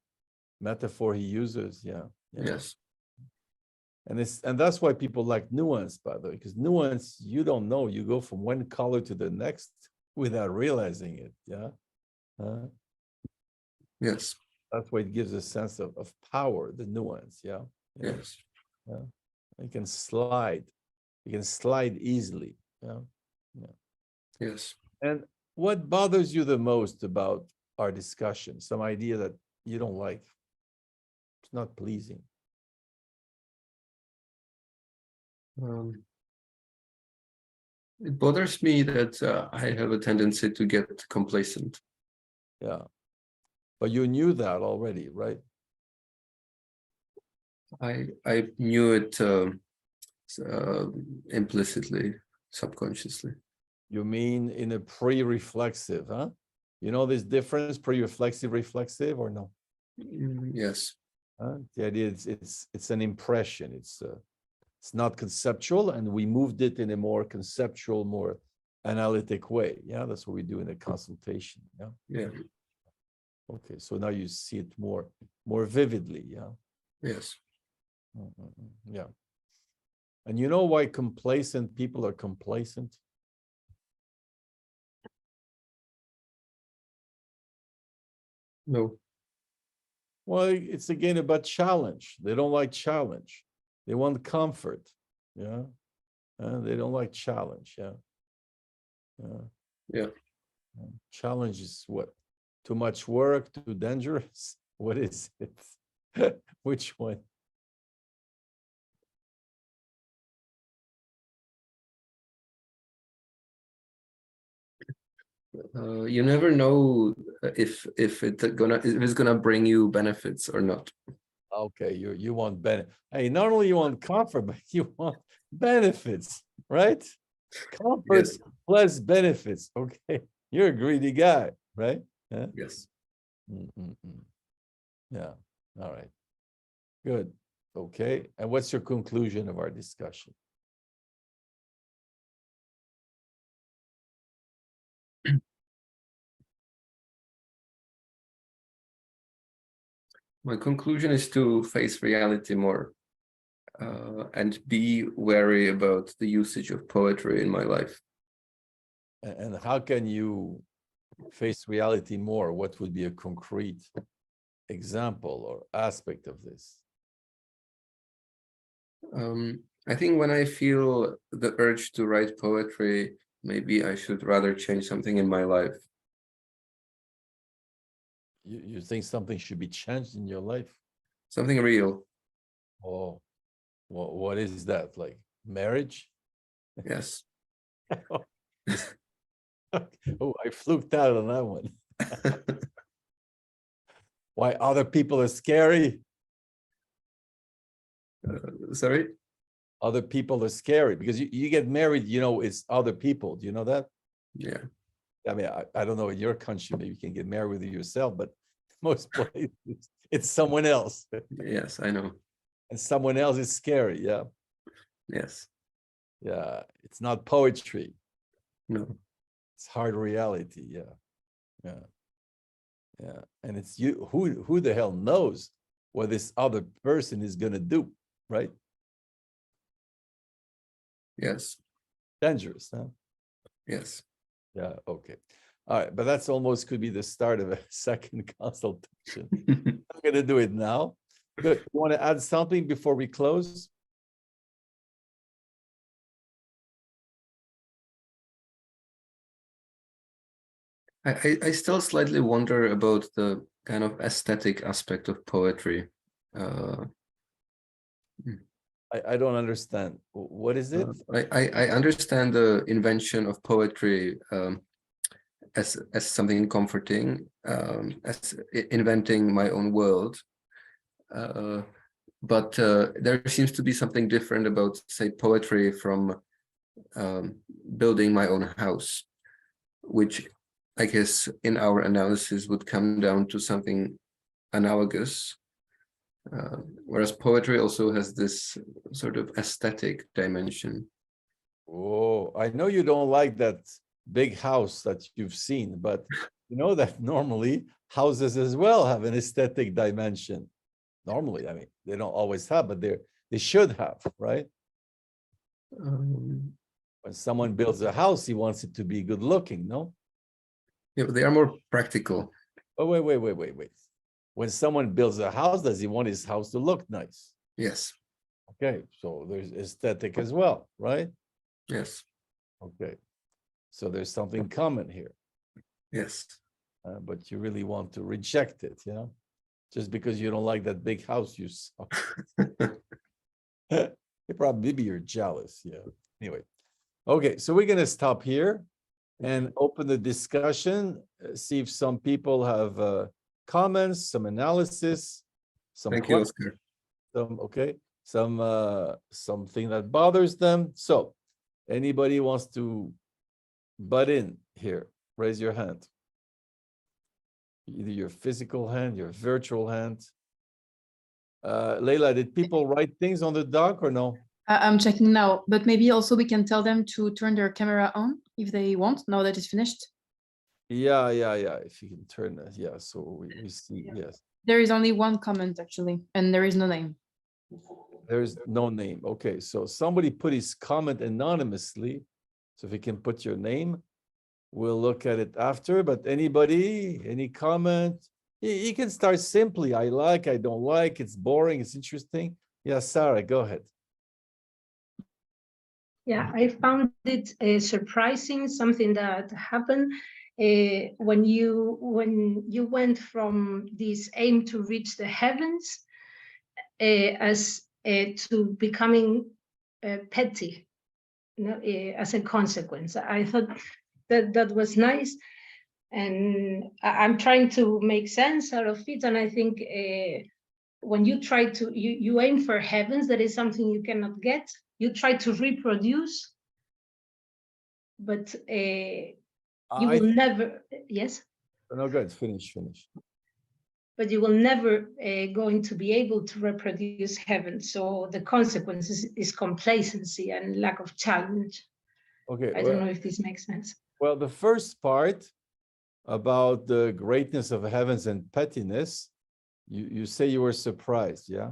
Speaker 1: metaphor he uses, yeah.
Speaker 3: Yes.
Speaker 1: And that's why people like nuance, by the way, because nuance, you don't know. You go from one color to the next without realizing it. Yeah.
Speaker 3: Yes.
Speaker 1: That's why it gives a sense of power, the nuance. Yeah.
Speaker 3: Yes.
Speaker 1: Yeah. You can slide. You can slide easily. Yeah.
Speaker 3: Yes.
Speaker 1: And what bothers you the most about our discussion? Some idea that you don't like. It's not pleasing.
Speaker 3: It bothers me that I have a tendency to get complacent.
Speaker 1: Yeah. But you knew that already, right?
Speaker 3: I knew it implicitly, subconsciously.
Speaker 1: You mean in a pre-reflexive, huh? You know this difference, pre-reflexive, reflexive, or no?
Speaker 3: Yes.
Speaker 1: The idea is it's an impression. It's not conceptual, and we moved it in a more conceptual, more analytic way. Yeah, that's what we do in a consultation. Yeah.
Speaker 3: Yeah.
Speaker 1: Okay, so now you see it more vividly. Yeah.
Speaker 3: Yes.
Speaker 1: Yeah. And you know why complacent people are complacent?
Speaker 3: No.
Speaker 1: Well, it's again about challenge. They don't like challenge. They want comfort. Yeah. They don't like challenge. Yeah.
Speaker 3: Yeah.
Speaker 1: Challenge is what? Too much work, too dangerous? What is it? Which one?
Speaker 3: You never know if it's gonna bring you benefits or not.
Speaker 1: Okay, you want benefit. Hey, not only you want comfort, but you want benefits, right? Comfort
Speaker 3: Yes.
Speaker 1: plus benefits. Okay, you're a greedy guy, right? Yeah.
Speaker 3: Yes.
Speaker 1: Yeah. All right. Good. Okay. And what's your conclusion of our discussion?
Speaker 3: My conclusion is to face reality more and be wary about the usage of poetry in my life.
Speaker 1: And how can you face reality more? What would be a concrete example or aspect of this?
Speaker 3: I think when I feel the urge to write poetry, maybe I should rather change something in my life.
Speaker 1: You think something should be changed in your life?
Speaker 3: Something real.
Speaker 1: Oh, what is that? Like marriage?
Speaker 3: Yes.
Speaker 1: Oh, I fluked out on that one. Why other people are scary?
Speaker 3: Sorry?
Speaker 1: Other people are scary because you get married, it's other people. Do you know that?
Speaker 3: Yeah.
Speaker 1: I mean, I don't know in your country, maybe you can get married with yourself, but most places it's someone else.
Speaker 3: Yes, I know.
Speaker 1: And someone else is scary. Yeah.
Speaker 3: Yes.
Speaker 1: Yeah. It's not poetry.
Speaker 3: No.
Speaker 1: It's hard reality. Yeah. Yeah. Yeah. And it's you who the hell knows what this other person is gonna do, right?
Speaker 3: Yes.
Speaker 1: Dangerous, huh?
Speaker 3: Yes.
Speaker 1: Yeah, okay. All right, but that's almost could be the start of a second consultation. I'm gonna do it now. Good. You want to add something before we close?
Speaker 3: I still slightly wonder about the kind of aesthetic aspect of poetry.
Speaker 1: I don't understand. What is it?
Speaker 3: I understand the invention of poetry as something comforting, as inventing my own world. But there seems to be something different about, say, poetry from building my own house, which I guess in our analysis would come down to something analogous. Whereas poetry also has this sort of aesthetic dimension.
Speaker 1: Oh, I know you don't like that big house that you've seen, but you know that normally houses as well have an aesthetic dimension. Normally, I mean, they don't always have, but they should have, right? When someone builds a house, he wants it to be good looking, no?
Speaker 3: Yeah, they are more practical.
Speaker 1: Oh, wait. When someone builds a house, does he want his house to look nice?
Speaker 3: Yes.
Speaker 1: Okay, so there's aesthetic as well, right?
Speaker 3: Yes.
Speaker 1: Okay, so there's something common here,
Speaker 3: Yes.
Speaker 1: but you really want to reject it, just because you don't like that big house you saw. Maybe you're jealous, yeah. Anyway, okay, so we're gonna stop here and open the discussion, see if some people have comments, some analysis, some
Speaker 3: Thank you,
Speaker 1: questions,
Speaker 3: Oscar.
Speaker 1: something that bothers them. So anybody wants to butt in here, raise your hand. Either your physical hand, your virtual hand. Leila, did people write things on the doc or no?
Speaker 2: I'm checking now, but maybe also we can tell them to turn their camera on if they want, now that it's finished.
Speaker 1: Yeah. If you can turn that, yeah. So we see, yes.
Speaker 2: There is only one comment actually, and there is no name.
Speaker 1: There's no name. Okay, so somebody put his comment anonymously. So if you can put your name, we'll look at it after. But anybody, any comment? You can start simply. I like, I don't like, it's boring, it's interesting. Yeah, Sarah, go ahead.
Speaker 4: Yeah, I found it surprising, something that happened when you went from this aim to reach the heavens as to becoming petty, as a consequence. I thought that was nice, and I'm trying to make sense out of it. And I think when you try to you aim for heavens, that is something you cannot get. You try to reproduce, but you will never. Yes.
Speaker 1: No, good. Finish.
Speaker 4: But you will never going to be able to reproduce heaven. So the consequence is complacency and lack of challenge.
Speaker 1: Okay.
Speaker 4: I don't know if this makes sense.
Speaker 1: Well, the first part about the greatness of heavens and pettiness, you say you were surprised, yeah?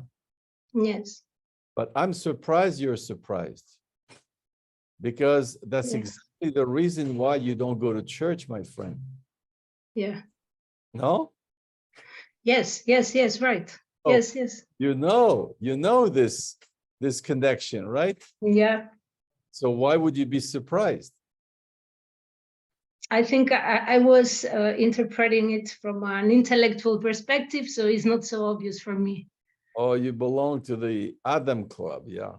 Speaker 4: Yes.
Speaker 1: But I'm surprised you're surprised, because that's exactly the reason why you don't go to church, my friend.
Speaker 4: Yeah.
Speaker 1: No?
Speaker 4: Yes, right.
Speaker 1: Oh,
Speaker 4: yes.
Speaker 1: You know this connection, right?
Speaker 4: Yeah.
Speaker 1: So why would you be surprised?
Speaker 4: I think I was interpreting it from an intellectual perspective, so it's not so obvious for me.
Speaker 1: Oh, you belong to the Adam Club, yeah.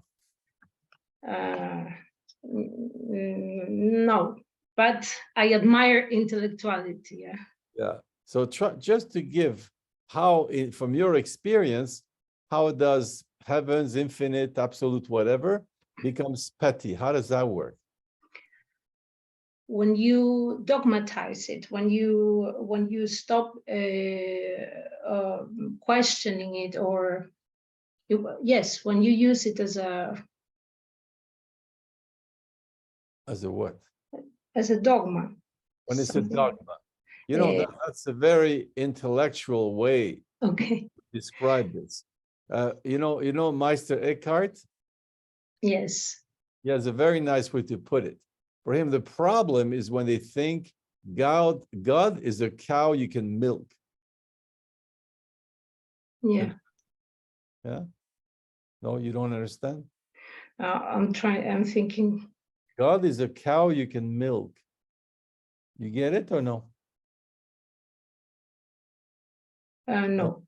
Speaker 4: No, but I admire intellectuality, yeah.
Speaker 1: Yeah. So just to give how, from your experience, how does heavens, infinite, absolute, whatever, becomes petty. How does that work?
Speaker 4: When you dogmatize it, when you stop questioning it, or yes, when you use it as a
Speaker 1: What?
Speaker 4: as a dogma.
Speaker 1: When it's a
Speaker 4: Something.
Speaker 1: dogma. You know,
Speaker 4: Yeah.
Speaker 1: that's a very intellectual way
Speaker 4: Okay.
Speaker 1: to describe this. You know Meister Eckhart?
Speaker 4: Yes.
Speaker 1: He has a very nice way to put it. For him, the problem is when they think God is a cow you can milk.
Speaker 4: Yeah.
Speaker 1: Yeah. No, you don't understand?
Speaker 4: I'm thinking.
Speaker 1: God is a cow you can milk. You get it or no?
Speaker 4: No.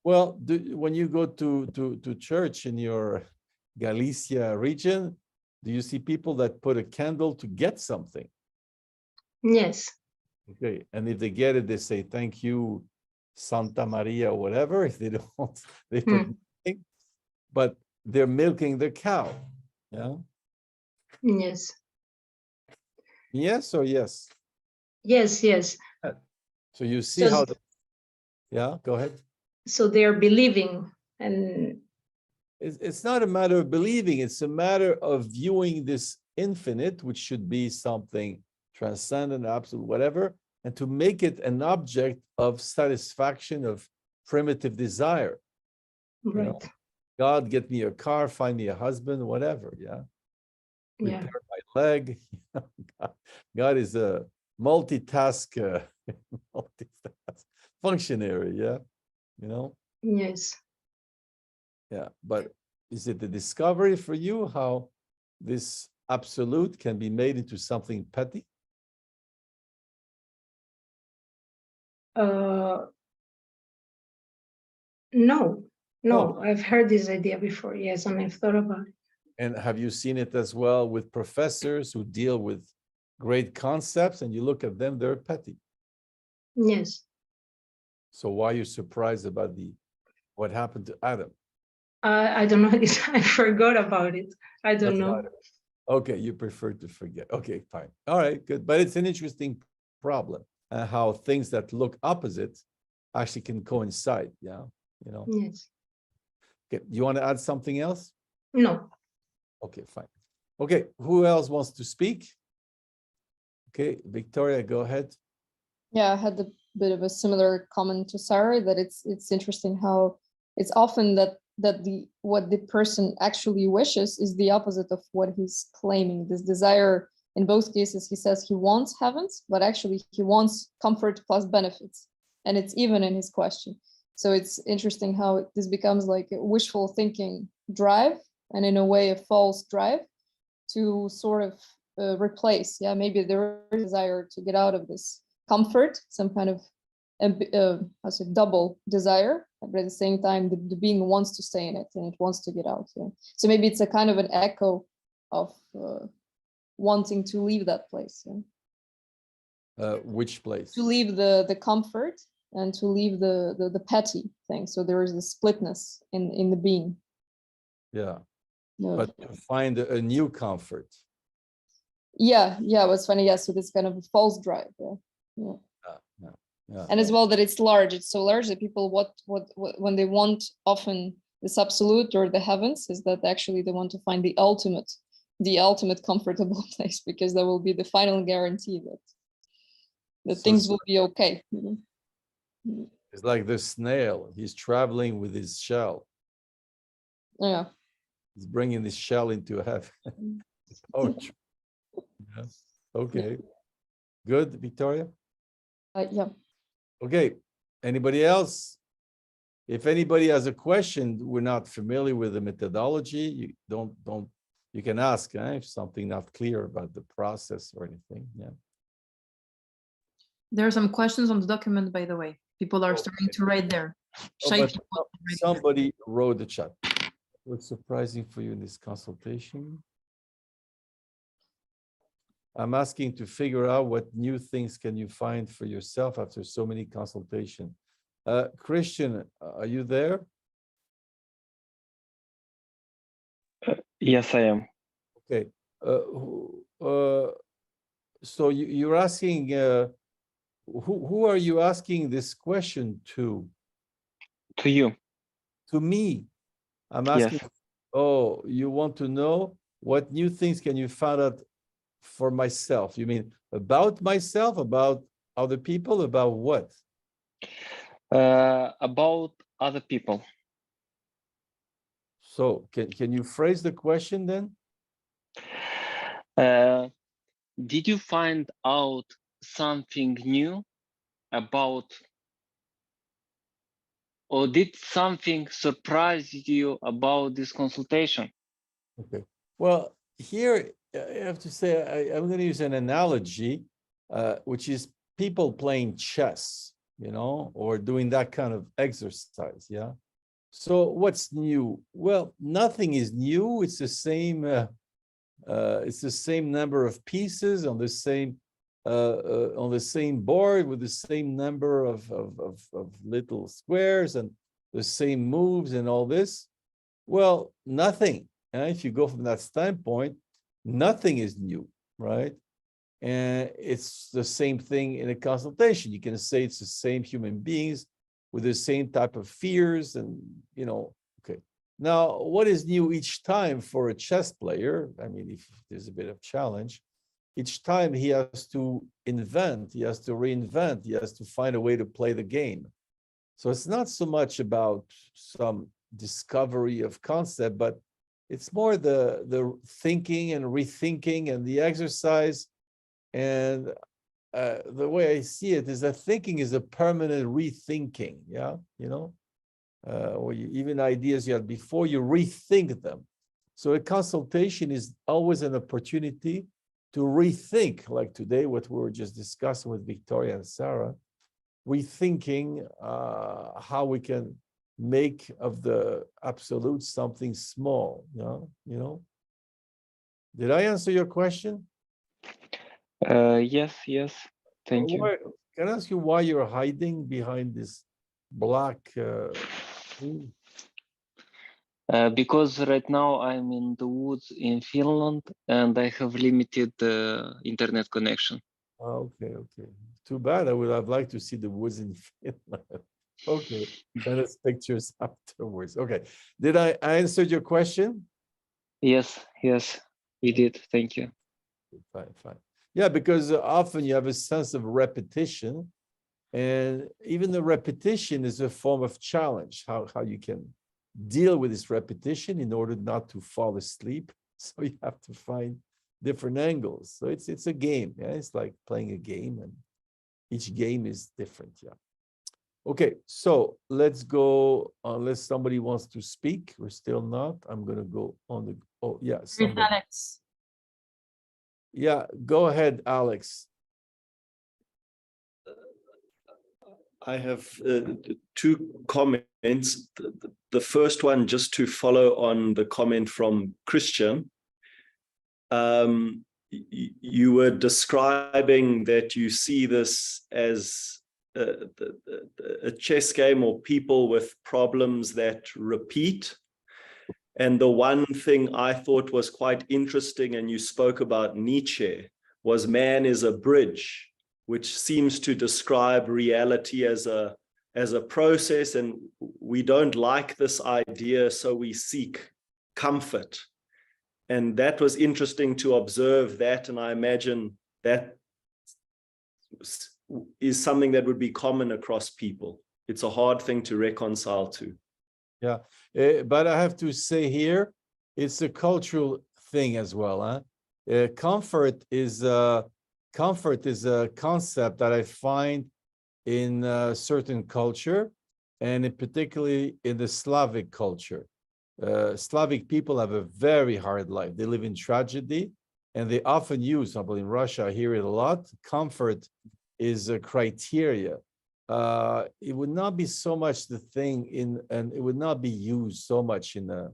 Speaker 1: Well, when you go to church in your Galicia region, do you see people that put a candle to get something?
Speaker 4: Yes.
Speaker 1: Okay, and if they get it, they say thank you, Santa Maria, or whatever. If they don't, they put nothing. But they're milking the cow. Yeah.
Speaker 4: Yes.
Speaker 1: Yes or yes?
Speaker 4: Yes. Yes.
Speaker 1: So you see
Speaker 4: So,
Speaker 1: how. Yeah, go ahead.
Speaker 4: so they're believing, and
Speaker 1: It's not a matter of believing, it's a matter of viewing this infinite, which should be something transcendent, absolute, whatever, and to make it an object of satisfaction of primitive desire.
Speaker 4: right.
Speaker 1: You know, God, get me a car, find me a husband, whatever. Yeah.
Speaker 4: Yeah.
Speaker 1: Repair my leg. God is a multitask, multitask functionary. Yeah. You know?
Speaker 4: Yes.
Speaker 1: Yeah, but is it the discovery for you how this absolute can be made into something petty?
Speaker 4: No.
Speaker 1: No.
Speaker 4: I've heard this idea before. Yes, and I've thought about it.
Speaker 1: And have you seen it as well with professors who deal with great concepts and you look at them, they're petty.
Speaker 4: Yes.
Speaker 1: So why are you surprised about what happened to Adam?
Speaker 4: I don't know. I forgot about it. I don't
Speaker 1: That's
Speaker 4: know.
Speaker 1: not it. Okay, you prefer to forget. Okay, fine. All right, good. But it's an interesting problem, how things that look opposite actually can coincide. Yeah, you know.
Speaker 4: Yes.
Speaker 1: Okay, you want to add something else?
Speaker 4: No.
Speaker 1: Okay, fine. Okay, who else wants to speak? Okay, Victoria, go ahead.
Speaker 5: Yeah, I had a bit of a similar comment to Sarah, that it's interesting how it's often that what the person actually wishes is the opposite of what he's claiming. This desire, in both cases, he says he wants heavens, but actually he wants comfort plus benefits, and it's even in his question. So it's interesting how this becomes like a wishful thinking drive, and in a way a false drive to sort of replace, yeah, maybe there is a desire to get out of this comfort, some kind of double desire, but at the same time the being wants to stay in it and it wants to get out. Yeah. So maybe it's a kind of an echo of wanting to leave that place. Yeah.
Speaker 1: Which place?
Speaker 5: To leave the comfort and to leave the petty thing. So there is the splitness in the being.
Speaker 1: Yeah.
Speaker 5: Yeah.
Speaker 1: But to find a new comfort.
Speaker 5: Yeah, it's funny. Yeah, so this kind of a false drive. Yeah.
Speaker 1: Yeah.
Speaker 5: And as well that it's large. It's so large that people what when they want often this absolute or the heavens is that actually they want to find the ultimate comfortable place, because that will be the final guarantee that things will be okay.
Speaker 1: It's like the snail. He's traveling with his shell.
Speaker 5: Yeah.
Speaker 1: He's bringing his shell into heaven. Oh, yeah. Okay. Good, Victoria.
Speaker 5: Yeah.
Speaker 1: Okay. Anybody else? If anybody has a question, we're not familiar with the methodology, you can ask if something not clear about the process or anything. Yeah.
Speaker 2: There are some questions on the document, by the way. People are starting to write there.
Speaker 1: But somebody wrote the chat. What's surprising for you in this consultation? I'm asking to figure out what new things can you find for yourself after so many consultations. Christian, are you there?
Speaker 6: Yes, I am.
Speaker 1: Okay. So you're asking, who are you asking this question to?
Speaker 6: To you.
Speaker 1: To me. I'm
Speaker 6: Yes.
Speaker 1: asking, oh, you want to know what new things can you find out for myself? You mean about myself, about other people, about what?
Speaker 6: About other people.
Speaker 1: So can you phrase the question then?
Speaker 6: Did you find out something new about, or did something surprise you about this consultation?
Speaker 1: Okay. Well, here I have to say I'm going to use an analogy, which is people playing chess, you know, or doing that kind of exercise. Yeah. So what's new? Well, nothing is new. It's the same. It's the same number of pieces on the same board with the same number of little squares and the same moves and all this. Well, nothing. And if you go from that standpoint, nothing is new, right? And it's the same thing in a consultation. You can say it's the same human beings with the same type of fears and, you know, okay. Now, what is new each time for a chess player? I mean, if there's a bit of challenge, each time he has to invent, he has to reinvent, he has to find a way to play the game. So it's not so much about some discovery of concept, but it's more the thinking and rethinking and the exercise. And the way I see it is that thinking is a permanent rethinking. Yeah, you know, or even ideas you had before, you rethink them. So a consultation is always an opportunity to rethink, like today, what we were just discussing with Victoria and Sarah, rethinking how we can make of the absolute something small. You know. Did I answer your question?
Speaker 6: Yes, thank you.
Speaker 1: Can I ask you why you're hiding behind this black thing?
Speaker 6: Because right now I'm in the woods in Finland and I have limited internet connection.
Speaker 1: Okay. Too bad. I would have liked to see the woods in Finland. Okay, send us pictures afterwards. Okay, did I answer your question?
Speaker 6: Yes, we did. Thank you.
Speaker 1: Fine. Yeah, because often you have a sense of repetition, and even the repetition is a form of challenge, how you can deal with this repetition in order not to fall asleep. So you have to find different angles. So it's a game. Yeah, it's like playing a game, and each game is different. Yeah. Okay, so let's go, unless somebody wants to speak, we're still not. I'm gonna go on the, oh yeah, somebody.
Speaker 2: Alex.
Speaker 1: Yeah, go ahead, Alex.
Speaker 7: I have two comments. The first one, just to follow on the comment from Christian. You were describing that you see this as a chess game or people with problems that repeat. And the one thing I thought was quite interesting, and you spoke about Nietzsche, was man is a bridge, which seems to describe reality as a process, and we don't like this idea, so we seek comfort. And that was interesting to observe that, and I imagine that is something that would be common across people. It's a hard thing to reconcile to. Yeah,
Speaker 1: but I have to say here, it's a cultural thing as well. Huh? Comfort is a concept that I find in a certain culture, and particularly in the Slavic culture. Slavic people have a very hard life. They live in tragedy, and they often use, for example, in Russia, I hear it a lot, comfort is a criteria. It would not be so much the thing in, and it would not be used so much in the,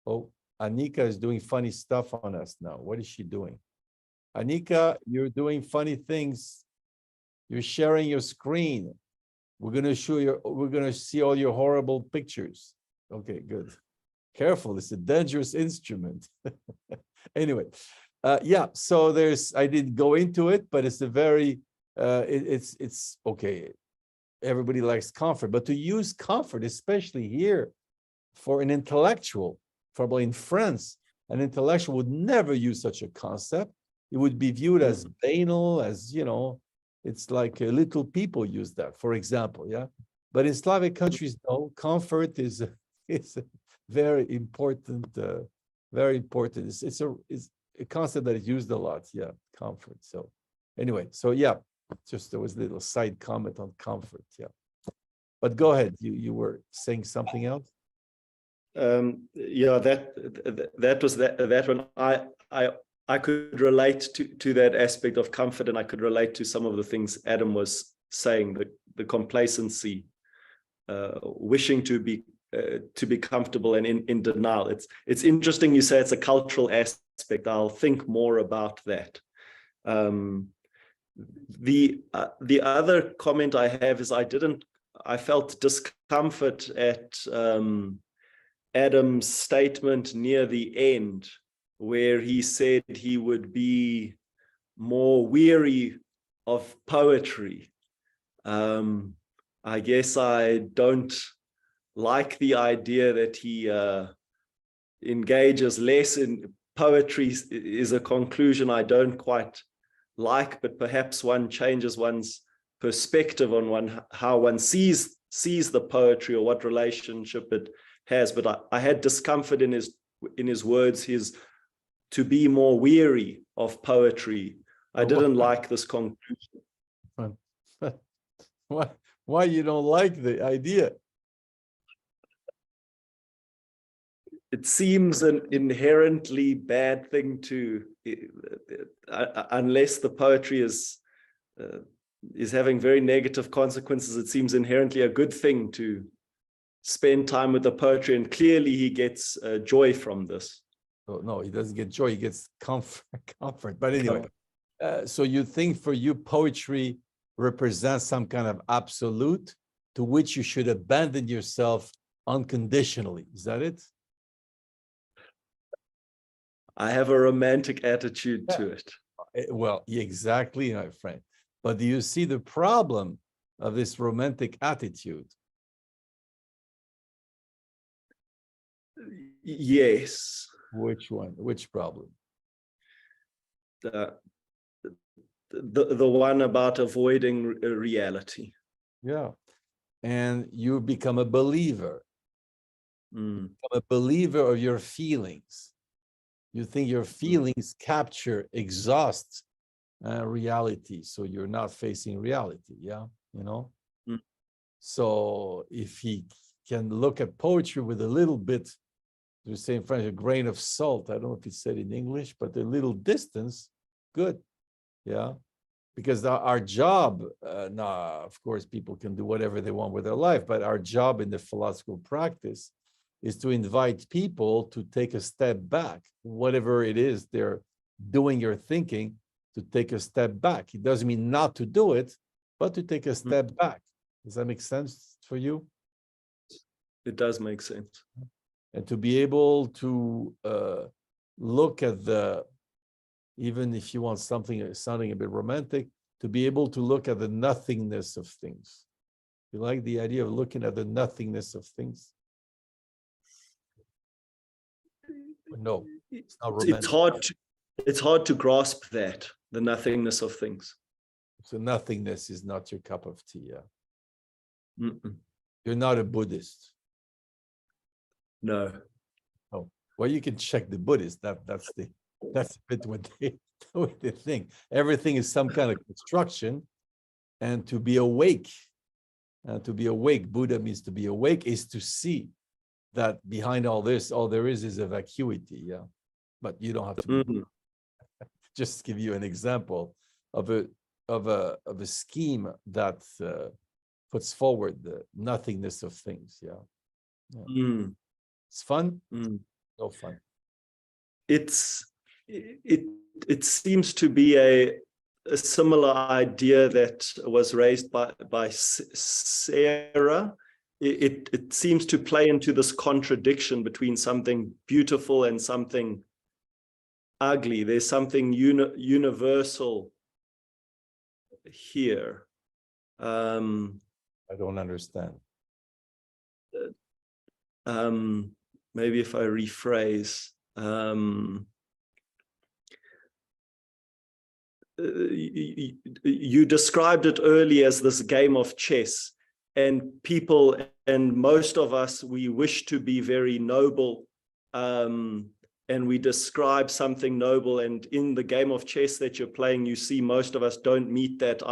Speaker 1: oh, Anika is doing funny stuff on us now. What is she doing? Anika, you're doing funny things. You're sharing your screen. We're gonna see all your horrible pictures. Okay, good. Careful, it's a dangerous instrument. Anyway, yeah, so I didn't go into it, but it's a very, it's okay. Everybody likes comfort, but to use comfort, especially here for an intellectual, probably in France, an intellectual would never use such a concept. It would be viewed as banal, as, it's like little people use that, for example, yeah. But in Slavic countries, no, comfort is very important, very important. It's a concept that is used a lot, yeah, comfort. So anyway, so yeah, just there was a little side comment on comfort, yeah. But go ahead, you were saying something else?
Speaker 7: Yeah, that was that one. I could relate to that aspect of comfort, and I could relate to some of the things Adam was saying, the complacency, wishing to be comfortable and in denial. It's interesting you say it's a cultural aspect. I'll think more about that. The other comment I have is I felt discomfort at Adam's statement near the end, where he said he would be more weary of poetry. I guess I don't like the idea that he engages less in poetry. Is a conclusion I don't quite like, but perhaps one changes one's perspective on how one sees the poetry or what relationship it has. But I had discomfort in his words, his to be more weary of poetry. I didn't like this conclusion.
Speaker 1: Why you don't like the idea?
Speaker 7: It seems an inherently bad thing to, unless the poetry is having very negative consequences. It seems inherently a good thing to spend time with the poetry, and clearly he gets joy from this.
Speaker 1: Oh, no, he doesn't get joy, he gets comfort. But anyway, so you think for you poetry represents some kind of absolute to which you should abandon yourself unconditionally. Is that it?
Speaker 7: I have a romantic attitude to it.
Speaker 1: Well, exactly, my friend. But do you see the problem of this romantic attitude?
Speaker 7: Yes.
Speaker 1: Which one? Which problem?
Speaker 7: The one about avoiding reality.
Speaker 1: Yeah. And you become a believer. Become a believer of your feelings. You think your feelings capture, exhaust reality, so you're not facing reality. Yeah, So if he can look at poetry with a little bit, you say in French, a grain of salt. I don't know if it's said in English, but a little distance, good. Yeah, because our job, now, of course, people can do whatever they want with their life, but our job in the philosophical practice is to invite people to take a step back, whatever it is they're doing or thinking, to take a step back. It doesn't mean not to do it, but to take a step back. Does that make sense for you?
Speaker 7: It does make sense.
Speaker 1: And to be able to look at even if you want something sounding a bit romantic, to be able to look at the nothingness of things. You like the idea of looking at the nothingness of things? No, it's not romantic.
Speaker 7: It's hard to grasp that, the nothingness of things.
Speaker 1: So nothingness is not your cup of tea, yeah?
Speaker 7: Mm-mm.
Speaker 1: You're not a Buddhist.
Speaker 7: No.
Speaker 1: Oh, well, you can check the Buddhists. That's a bit what they think. Everything is some kind of construction, and to be awake, Buddha means to be awake, is to see that behind all this, all there is a vacuity, yeah. But you don't have to just give you an example of a scheme that puts forward the nothingness of things, yeah. It's fun. No fun.
Speaker 7: It seems to be a similar idea that was raised by Sarah. It seems to play into this contradiction between something beautiful and something ugly. There's something universal here.
Speaker 1: I don't understand.
Speaker 7: Maybe if I rephrase, you described it earlier as this game of chess, and people, and most of us, we wish to be very noble, and we describe something noble, and in the game of chess that you're playing, you see most of us don't meet that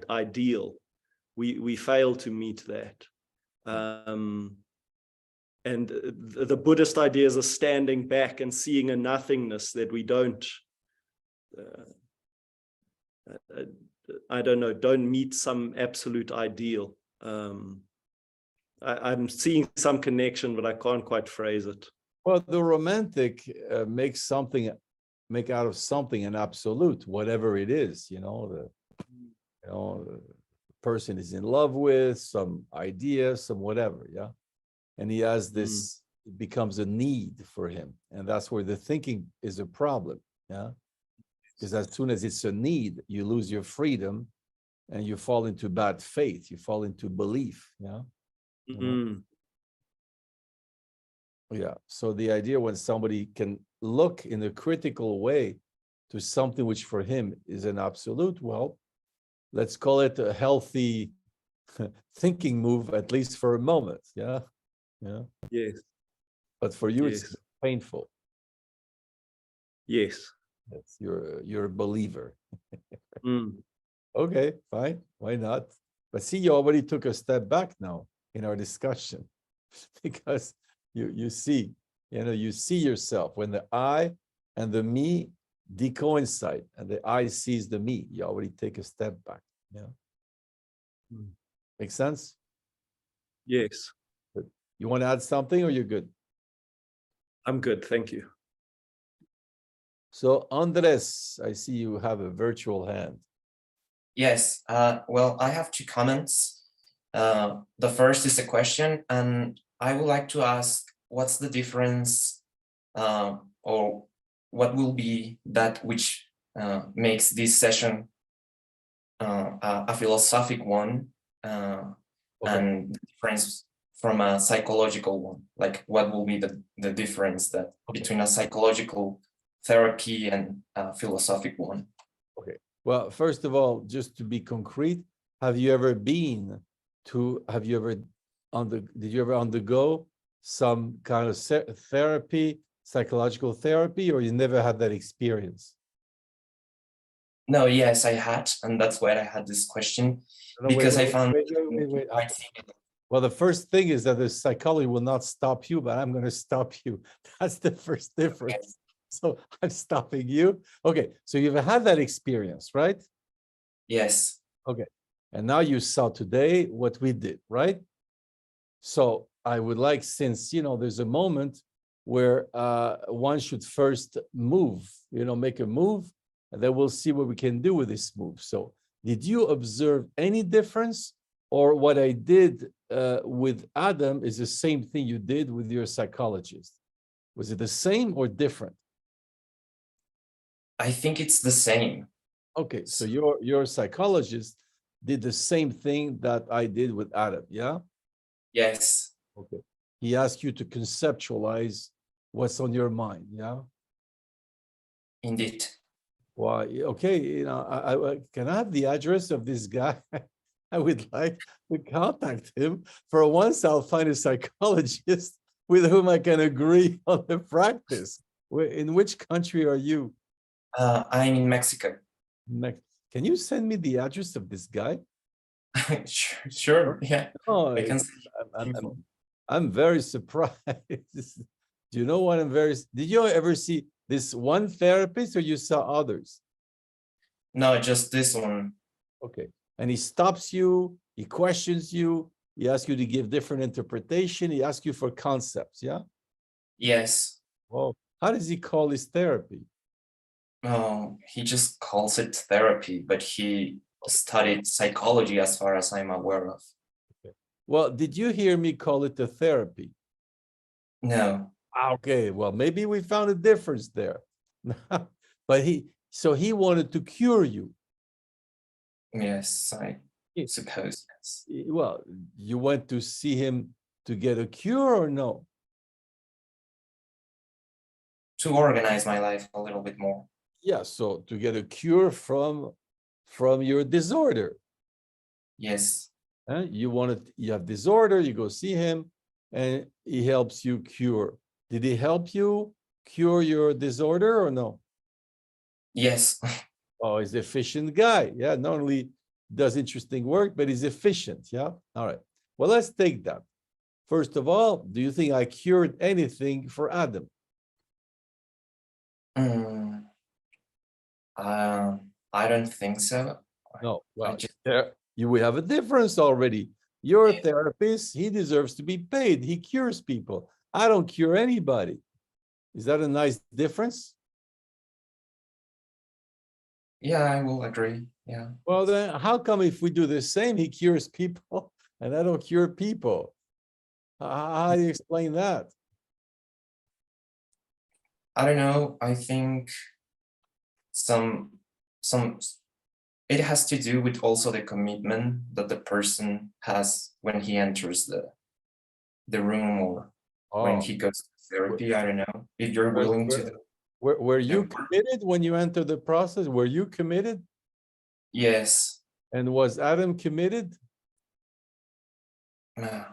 Speaker 7: ideal. We fail to meet that. And the Buddhist ideas are standing back and seeing a nothingness that we don't, I don't know, don't meet some absolute ideal. I'm seeing some connection, but I can't quite phrase it.
Speaker 1: Well, the romantic makes make out of something an absolute, whatever it is, the person is in love with, some idea, some whatever, yeah? And he has this, it becomes a need for him. And that's where the thinking is a problem, yeah? Because as soon as it's a need, you lose your freedom and you fall into bad faith, you fall into belief, yeah? Yeah, so the idea when somebody can look in a critical way to something which for him is an absolute, well, let's call it a healthy thinking move, at least for a moment, yeah? Yeah.
Speaker 7: Yes.
Speaker 1: But for you,
Speaker 7: Yes.
Speaker 1: it's painful.
Speaker 7: Yes.
Speaker 1: Yes, you're a believer.
Speaker 7: Mm.
Speaker 1: Okay, fine. Why not? But see, you already took a step back now in our discussion because you see, you see yourself when the I and the me decoincide and the I sees the me, you already take a step back. Yeah. Make sense?
Speaker 7: Yes.
Speaker 1: You want to add something or you're good?
Speaker 7: I'm good. Thank you.
Speaker 1: So Andres, I see you have a virtual hand.
Speaker 8: Yes, well, I have 2 comments. The first is a question, and I would like to ask, what's the difference, or what will be that which makes this session a philosophic one, and the difference from a psychological one? Like, what will be the difference that between a psychological therapy and a philosophic one?
Speaker 1: Okay. Well, first of all, just to be concrete, did you ever undergo some kind of therapy, psychological therapy, or you never had that experience?
Speaker 8: No, yes, I had, and that's why I had this question, because I found
Speaker 1: wait. Well, the first thing is that the psychology will not stop you, but I'm going to stop you. That's the first difference. So I'm stopping you. Okay, so you've had that experience, right?
Speaker 8: Yes.
Speaker 1: Okay, and now you saw today what we did, right? So I would like, since, there's a moment where one should first move, make a move, and then we'll see what we can do with this move. So did you observe any difference, or what I did with Adam is the same thing you did with your psychologist? Was it the same or different?
Speaker 8: I think it's the same.
Speaker 1: Okay, so your psychologist did the same thing that I did with Adam, yeah?
Speaker 8: Yes.
Speaker 1: Okay. He asked you to conceptualize what's on your mind, yeah?
Speaker 8: Indeed.
Speaker 1: Why? Okay, I can I have the address of this guy? I would like to contact him. For once, I'll find a psychologist with whom I can agree on the practice. In which country are you?
Speaker 8: I'm in Mexico.
Speaker 1: Can you send me the address of this guy?
Speaker 8: Sure, yeah.
Speaker 1: Oh,
Speaker 8: I can
Speaker 1: I'm very surprised. Do you know what did you ever see this one therapist or you saw others?
Speaker 8: No, just this one.
Speaker 1: Okay. And he stops you, he questions you, he asks you to give different interpretation, he asks you for concepts, yeah?
Speaker 8: Yes.
Speaker 1: Well, how does he call his therapy?
Speaker 8: Oh, he just calls it therapy, but he studied psychology as far as I'm aware of.
Speaker 1: Okay. Well, did you hear me call it a therapy?
Speaker 8: No.
Speaker 1: Okay, well, maybe we found a difference there. But so he wanted to cure you.
Speaker 8: Yes, I
Speaker 1: Yeah.
Speaker 8: suppose. Yes.
Speaker 1: Well, you went to see him to get a cure or no?
Speaker 8: To organize my life a little bit more.
Speaker 1: Yeah, so to get a cure from your disorder.
Speaker 8: Yes.
Speaker 1: You have disorder, you go see him, and he helps you cure. Did he help you cure your disorder or no?
Speaker 8: Yes.
Speaker 1: Oh, he's an efficient guy. Yeah, not only does interesting work, but he's efficient. Yeah. All right. Well, let's take that. First of all, do you think I cured anything for Adam?
Speaker 8: Mm, I don't think so.
Speaker 1: No. Well,
Speaker 8: just-
Speaker 1: there you will have a difference already. You're a
Speaker 8: Yeah.
Speaker 1: therapist. He deserves to be paid. He cures people. I don't cure anybody. Is that a nice difference?
Speaker 8: Yeah, I will agree. Yeah.
Speaker 1: Well, then how come if we do the same, he cures people and I don't cure people? How do you explain that?
Speaker 8: I don't know. I think some it has to do with also the commitment that the person has when he enters the room or when
Speaker 1: Oh,
Speaker 8: he goes to therapy. I don't know. If you're
Speaker 1: Were-
Speaker 8: willing to
Speaker 1: were you
Speaker 8: Yeah.
Speaker 1: committed when you entered the process? Were you committed?
Speaker 8: yes.
Speaker 1: And was Adam committed
Speaker 8: Uh,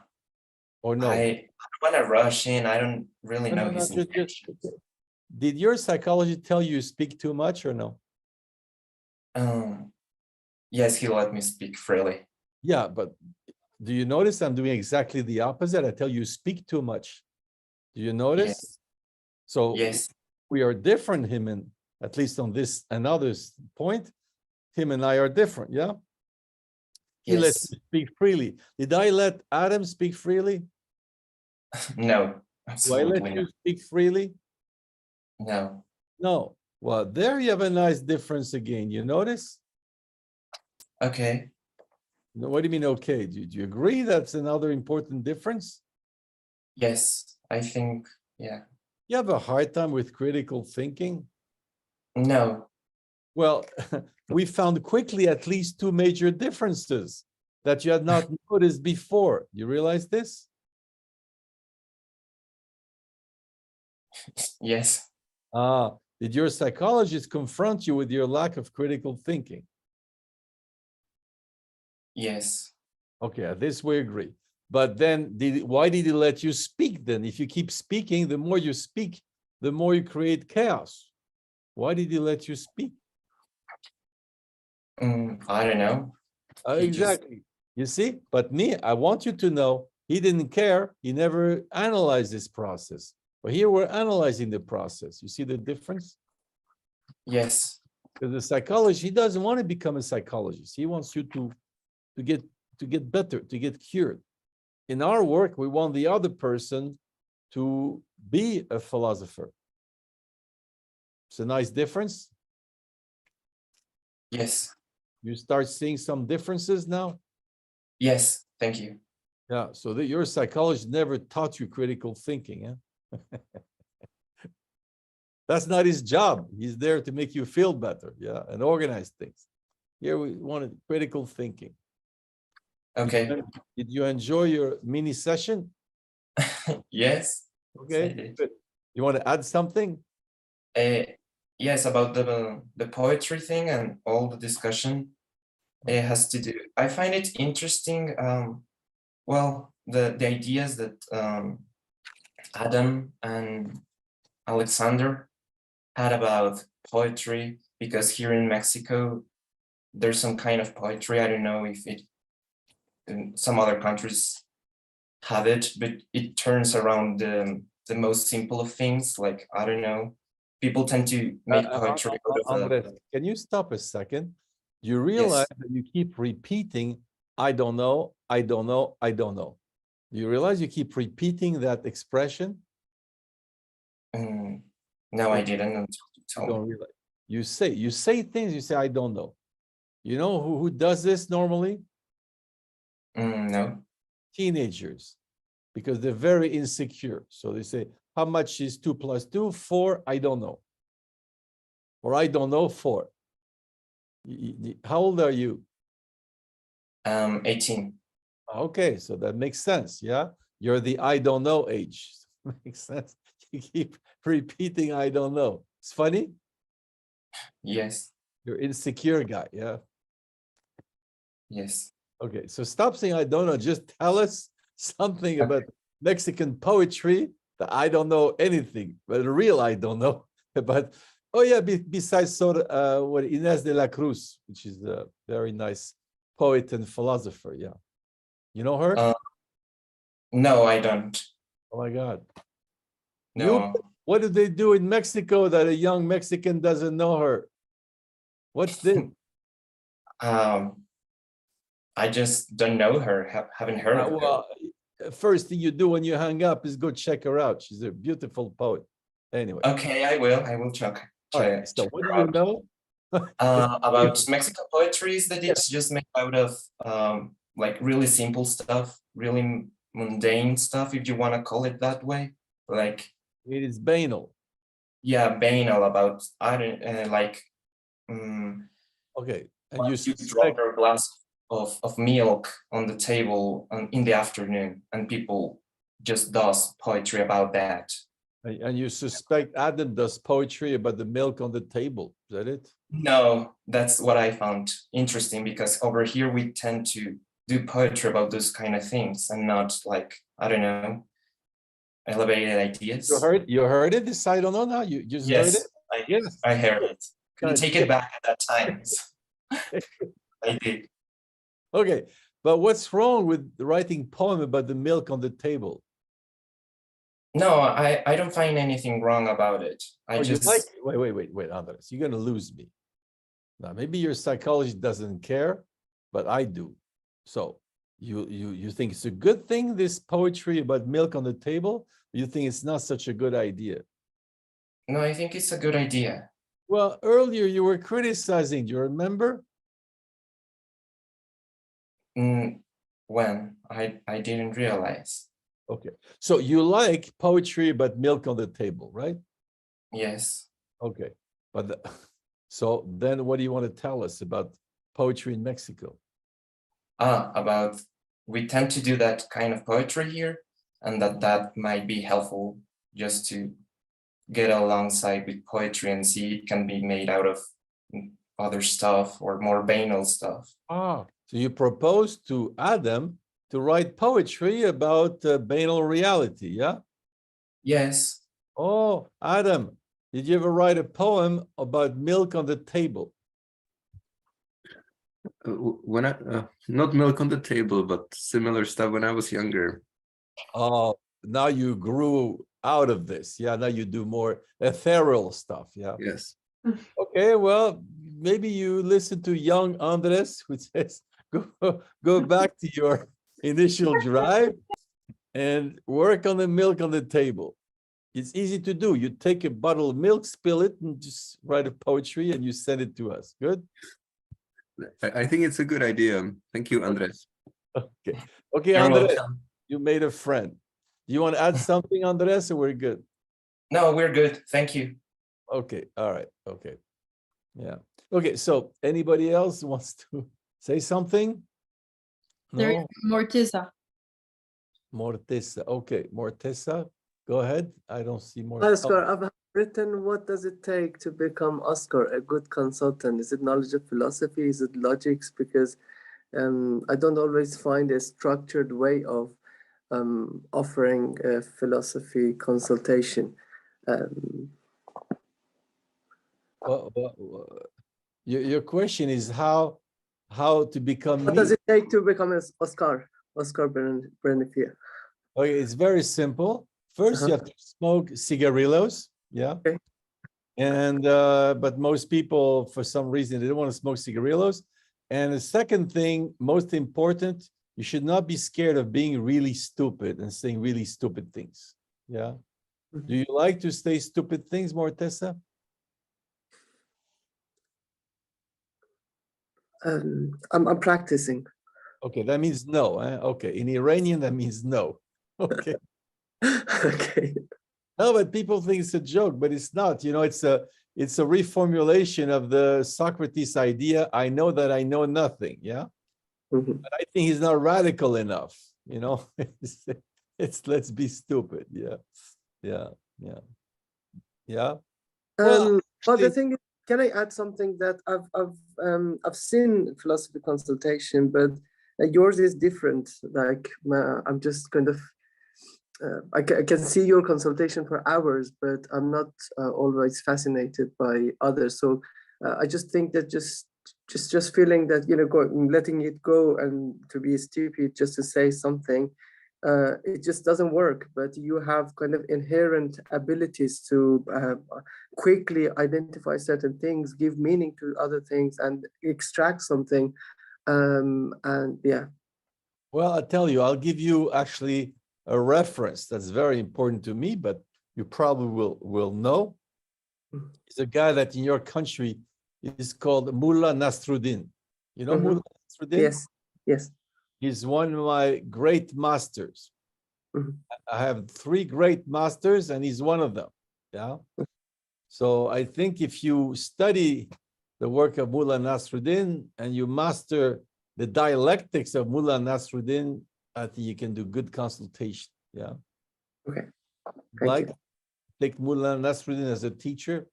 Speaker 1: or no?
Speaker 8: I don't want to rush in. I don't really
Speaker 1: No,
Speaker 8: know
Speaker 1: no, no,
Speaker 8: his
Speaker 1: just-
Speaker 8: intentions.
Speaker 1: Did your psychology tell you speak too much or no?
Speaker 8: Yes, he let me speak freely.
Speaker 1: Yeah, but do you notice I'm doing exactly the opposite? I tell you speak too much. Do you notice?
Speaker 8: Yes.
Speaker 1: So
Speaker 8: Yes.
Speaker 1: we are different, him and at least on this and others point, him and I are different, yeah? He lets
Speaker 8: Yes.
Speaker 1: me speak freely. Did I let Adam speak freely?
Speaker 8: No.
Speaker 1: Do I let
Speaker 8: Absolutely
Speaker 1: you
Speaker 8: not.
Speaker 1: speak freely?
Speaker 8: No.
Speaker 1: No. Well, there you have a nice difference again. You notice?
Speaker 8: Okay.
Speaker 1: No, what do you mean, okay? Do you agree that's another important difference?
Speaker 8: Yes. I think. Yeah.
Speaker 1: You have a hard time with critical thinking?
Speaker 8: No.
Speaker 1: Well, we found quickly at least two major differences that you had not noticed before. You realize this?
Speaker 8: Yes.
Speaker 1: Did your psychologist confront you with your lack of critical thinking?
Speaker 8: Yes.
Speaker 1: Okay, at this we agree. But then why did he let you speak then? If you keep speaking, the more you speak, the more you create chaos. Why did he let you speak?
Speaker 8: I don't know. He just-
Speaker 1: Exactly. You see, but me, I want you to know he didn't care. He never analyzed this process. But here we're analyzing the process. You see the difference?
Speaker 8: Yes.
Speaker 1: Because the psychologist, he doesn't want to become a psychologist. He wants you to get better, to get cured. In our work, we want the other person to be a philosopher. It's a nice difference.
Speaker 8: Yes.
Speaker 1: You start seeing some differences now.
Speaker 8: Yes. Thank you.
Speaker 1: Yeah, so that your psychologist never taught you critical thinking. Yeah? That's not his job. He's there to make you feel better, yeah, and organize things. Here we wanted critical thinking.
Speaker 8: Okay.
Speaker 1: Did you enjoy your mini session?
Speaker 8: Yes.
Speaker 1: Okay,
Speaker 8: I did.
Speaker 1: good. You want to add something?
Speaker 8: Yes, about the poetry thing and all the discussion it has to do. I find it interesting. Well, the ideas that Adam and Alexander had about poetry, because here in Mexico, there's some kind of poetry. I don't know if it in some other countries have it, but it turns around the most simple of things. Like, I don't know, people tend to make poetry out of
Speaker 1: Andres, can you stop a second? You realize that you keep repeating, I don't know, I don't know, I don't know. Do you realize you keep repeating that expression?
Speaker 8: No, I didn't until you
Speaker 1: You
Speaker 8: told
Speaker 1: don't
Speaker 8: me.
Speaker 1: realize. You say things, you say, I don't know. You know who does this normally?
Speaker 8: No.
Speaker 1: Teenagers, because they're very insecure. So they say, how much is 2 + 2? 4, I don't know. Or I don't know 4. How old are you?
Speaker 8: 18.
Speaker 1: Okay, so that makes sense. Yeah, you're the I don't know age. Makes sense. You keep repeating I don't know. It's funny.
Speaker 8: Yes,
Speaker 1: You're insecure guy. Yeah.
Speaker 8: yes.
Speaker 1: Okay, so stop saying I don't know. Just tell us something about Mexican poetry that I don't know anything, but real I don't know. But oh yeah, besides what Inés de la Cruz, which is a very nice poet and philosopher. Yeah, you know her?
Speaker 8: No, I don't.
Speaker 1: Oh my God.
Speaker 8: No.
Speaker 1: What do they do in Mexico that a young Mexican doesn't know her? What's this?
Speaker 8: I just don't know her. Haven't heard of her.
Speaker 1: Well, first thing you do when you hang up is go check her out. She's a beautiful poet. Anyway.
Speaker 8: Okay, I will. I will check.
Speaker 1: All right. So what do you know?
Speaker 8: About Mexican poetry is that it's just made out of like really simple stuff, really mundane stuff, if you want to call it that way. Like
Speaker 1: It is banal.
Speaker 8: yeah, banal about I don't like.
Speaker 1: Okay. And you
Speaker 8: You drop your glass of milk on the table in the afternoon, and people just does poetry about that.
Speaker 1: and you suspect Adam does poetry about the milk on the table. Is that it?
Speaker 8: No, that's what I found interesting, because over here we tend to do poetry about those kind of things and not like, I don't know, elevated ideas.
Speaker 1: You heard it? This I don't know now. You just heard it?
Speaker 8: Yes, I heard it. Couldn't take it back at that time. I did.
Speaker 1: Okay, but what's wrong with writing poem about the milk on the table?
Speaker 8: No, I don't find anything wrong about it. I just
Speaker 1: wait, Andres, you're gonna lose me. Now, maybe your psychology doesn't care, but I do. So you think it's a good thing, this poetry about milk on the table? Or you think it's not such a good idea?
Speaker 8: No, I think it's a good idea.
Speaker 1: Well, earlier you were criticizing, do you remember?
Speaker 8: When I didn't realize.
Speaker 1: Okay, so you like poetry about milk on the table, right?
Speaker 8: Yes.
Speaker 1: Okay, but so then what do you want to tell us about poetry in Mexico?
Speaker 8: About we tend to do that kind of poetry here, and that might be helpful just to get alongside with poetry and see it can be made out of other stuff or more banal stuff.
Speaker 1: So you propose to Adam to write poetry about banal reality, yeah?
Speaker 8: Yes.
Speaker 1: Oh, Adam, did you ever write a poem about milk on the table?
Speaker 3: When I not milk on the table, but similar stuff when I was younger.
Speaker 1: Oh, now you grew out of this. Yeah, now you do more ethereal stuff. Yeah.
Speaker 3: Yes.
Speaker 1: Okay, well, maybe you listen to young Andres, who says, go back to your initial drive and work on the milk on the table. It's easy to do. You take a bottle of milk, spill it, and just write a poetry, and you send it to us. Good?
Speaker 3: I think it's a good idea. Thank you, Andres.
Speaker 1: Okay. Okay,
Speaker 8: You're
Speaker 1: Andres,
Speaker 8: welcome.
Speaker 1: you made a friend. Do you want to add something, Andres, or we're good?
Speaker 8: No, we're good. Thank you.
Speaker 1: Okay, all right, okay. Yeah. Okay, so anybody else wants to say something?
Speaker 2: There is
Speaker 1: No?
Speaker 2: Mortiza.
Speaker 1: Mortesa. Okay, Mortesa, go ahead. I don't see more.
Speaker 9: Oscar, I've written, what does it take to become Oscar, a good consultant? Is it knowledge of philosophy? Is it logics? Because I don't always find a structured way of offering a philosophy consultation.
Speaker 1: Your question is how to become
Speaker 9: What
Speaker 1: me?
Speaker 9: does it take to become an Oscar Brenifier?
Speaker 1: Okay, it's very simple. First, you have to smoke cigarillos. Yeah.
Speaker 9: Okay.
Speaker 1: And but most people, for some reason, they don't want to smoke cigarillos. And the second thing, most important, you should not be scared of being really stupid and saying really stupid things. Yeah. Do you like to say stupid things, Mortesa?
Speaker 9: I'm practicing.
Speaker 1: Okay, that means no. Okay, in Iranian, that means no. Okay.
Speaker 9: Okay.
Speaker 1: No, but people think it's a joke, but it's not. You know, it's it's a reformulation of the Socrates idea. I know that I know nothing. Yeah.
Speaker 9: Mhm.
Speaker 1: But I think he's not radical enough. You know, it's let's be stupid. Yeah. Yeah. Yeah. Yeah. Well,
Speaker 9: But the
Speaker 1: actually,
Speaker 9: thing is, can I add something that I've seen philosophy consultation, but yours is different. Like I'm just kind of I can see your consultation for hours, but I'm not always fascinated by others. So I just think that just feeling that letting it go and to be stupid just to say something, it just doesn't work. But you have kind of inherent abilities to quickly identify certain things, give meaning to other things, and extract something. And yeah.
Speaker 1: well, I tell you, I'll give you actually a reference that's very important to me, but you probably will know. It's a guy that in your country is called Mullah Nasruddin. You know Mullah Nasruddin?
Speaker 9: Yes. Yes.
Speaker 1: He's one of my great masters.
Speaker 9: Mhm.
Speaker 1: I have 3 great masters, and he's one of them. Yeah. So I think if you study the work of Mullah Nasruddin and you master the dialectics of Mullah Nasruddin, I think you can do good consultation. Yeah.
Speaker 9: Okay. Thank
Speaker 1: Like,
Speaker 9: you.
Speaker 1: take Mullah Nasruddin as a teacher?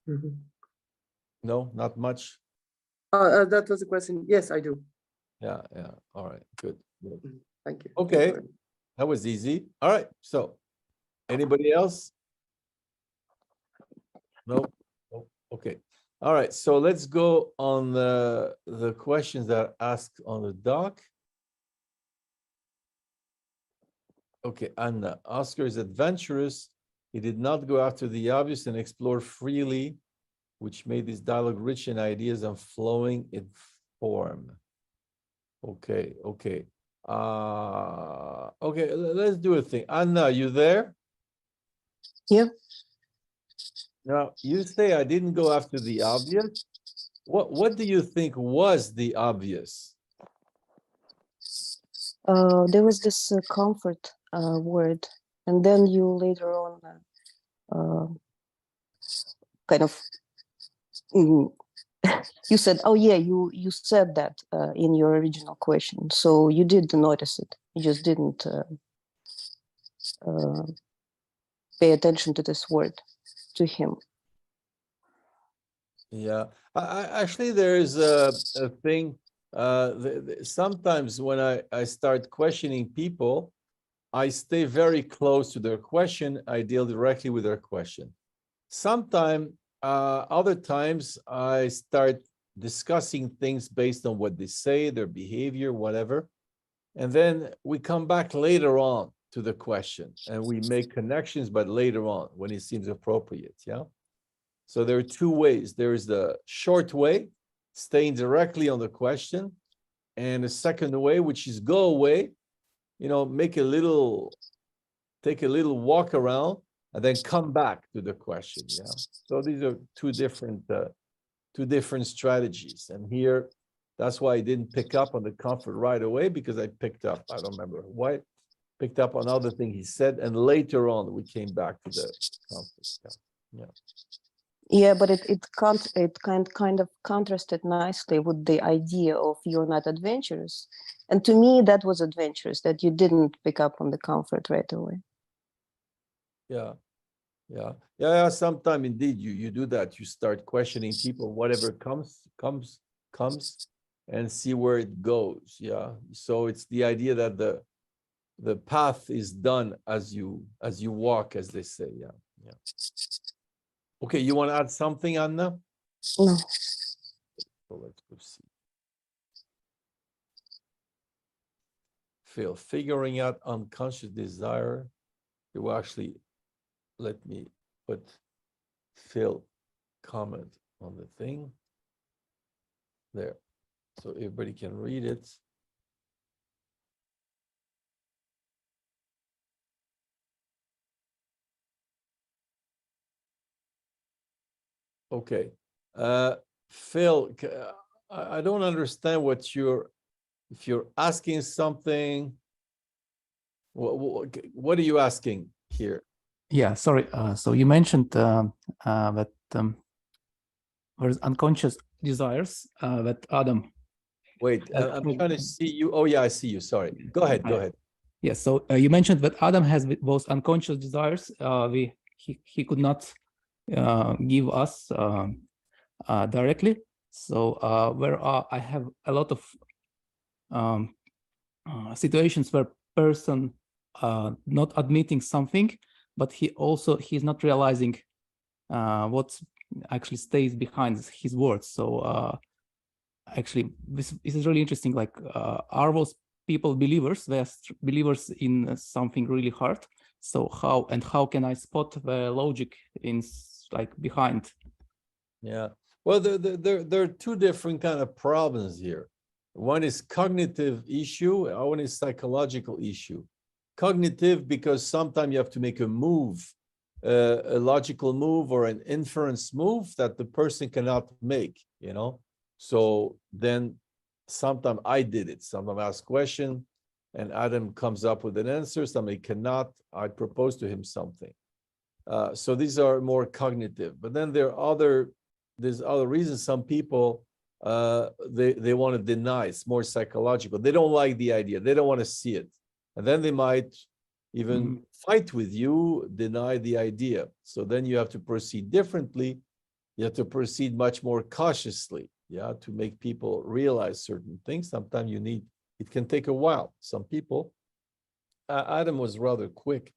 Speaker 9: Mhm.
Speaker 1: No, not much.
Speaker 9: That was a question. Yes, I do.
Speaker 1: Yeah, yeah. All right, good. Good.
Speaker 9: Thank you.
Speaker 1: Okay, that was easy. All right, so anybody else? No? No? Okay. All right, so let's go on the questions that are asked on the doc. Okay, Anna, Oscar is adventurous. He did not go after the obvious and explore freely, which made this dialogue rich in ideas and flowing in form. Okay, okay. Okay, let's do a thing. Anna, you there?
Speaker 10: Yeah.
Speaker 1: Now, you say I didn't go after the obvious. What do you think was the obvious?
Speaker 10: There was this comfort word, and then you later on kind of you said, oh yeah, you said that in your original question, so you did notice it. You just didn't pay attention to this word, to him.
Speaker 1: Yeah, actually, there is a thing. Sometimes when I start questioning people, I stay very close to their question. I deal directly with their question. Sometimes, other times, I start discussing things based on what they say, their behavior, whatever. And then we come back later on to the question and we make connections, but later on when it seems appropriate. Yeah. So there are 2 ways. There is the short way, staying directly on the question, and the second way, which is go away, take a little walk around and then come back to the question. Yeah. So these are two different strategies. And here, that's why I didn't pick up on the comfort right away, because I picked up, I don't remember why, picked up on other thing he said, and later on we came back to the comfort. Yeah.
Speaker 10: Yeah, but it kind of contrasted nicely with the idea of you're not adventurous. And to me, that was adventurous, that you didn't pick up on the comfort right away.
Speaker 1: Yeah. Yeah. Sometimes indeed you do that. You start questioning people, whatever comes, and see where it goes. Yeah. So it's the idea that the path is done as you walk, as they say. Yeah. Yeah. Okay, you want to add something, Anna?
Speaker 10: No.
Speaker 1: So let's go see. Phil, figuring out unconscious desire. You will actually let me put Phil comment on the thing there, so everybody can read it. Okay, Phil, I don't understand what if you're asking something. What are you asking here?
Speaker 11: Yeah, sorry. So you mentioned that there's unconscious desires that Adam.
Speaker 1: Wait, I'm trying to see you. Oh yeah, I see you. Sorry. Go ahead. Go ahead.
Speaker 11: Yes. So you mentioned that Adam has those unconscious desires. He could not give us directly. So where I have a lot of situations where person not admitting something, but he's not realizing what actually stays behind his words. So actually, this is really interesting. Like, are those people believers? They're believers in something really hard. So how can I spot the logic in like behind?
Speaker 1: Yeah. Well, there are two different kind of problems here. One is cognitive issue, one is psychological issue. Cognitive, because sometimes you have to make a move, a logical move or an inference move that the person cannot make, you know? So then sometimes I did it. Sometimes I ask question and Adam comes up with an answer. Somebody cannot, I propose to him something. So these are more cognitive, but then there's other reasons. Some people, they want to deny, it's more psychological. They don't like the idea. They don't want to see it. And then they might even fight with you, deny the idea. So then you have to proceed differently. You have to proceed much more cautiously, yeah, to make people realize certain things. Sometimes it can take a while. Some people, Adam was rather quick,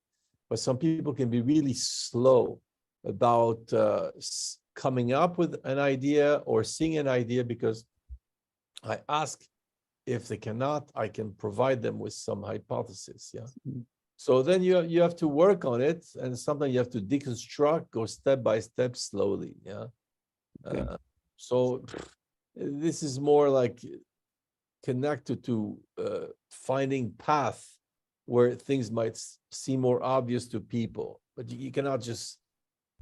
Speaker 1: but some people can be really slow about coming up with an idea or seeing an idea, because I ask if they cannot, I can provide them with some hypothesis. Yeah. So then you have to work on it, and sometimes you have to deconstruct, go step by step slowly. Yeah.
Speaker 11: Okay.
Speaker 1: So this is more like connected to finding path where things might seem more obvious to people, but you cannot just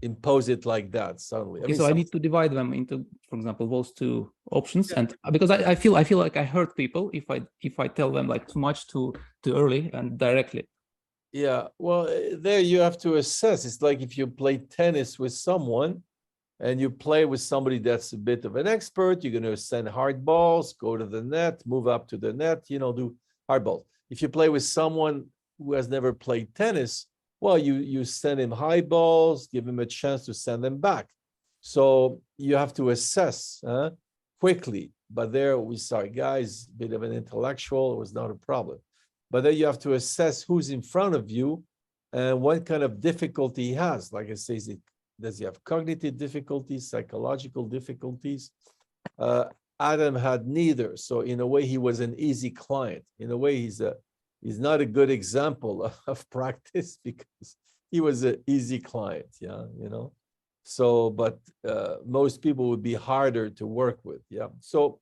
Speaker 1: impose it like that suddenly.
Speaker 11: Okay, so I need to divide them into, for example, those two options, and because I feel like I hurt people if I tell them like too much too early and directly.
Speaker 1: Yeah, well, there you have to assess. It's like if you play tennis with someone and you play with somebody that's a bit of an expert, you're going to send hard balls, go to the net, move up to the net, do hard balls. If you play with someone who has never played tennis, well, you send him high balls, give him a chance to send them back. So you have to assess quickly. But there we saw a guy's a bit of an intellectual, it was not a problem. But then you have to assess who's in front of you and what kind of difficulty he has. Like I say, does he have cognitive difficulties, psychological difficulties? Adam had neither. So in a way, he was an easy client. In a way, he's not a good example of practice because he was an easy client. Yeah, So, but most people would be harder to work with. Yeah. So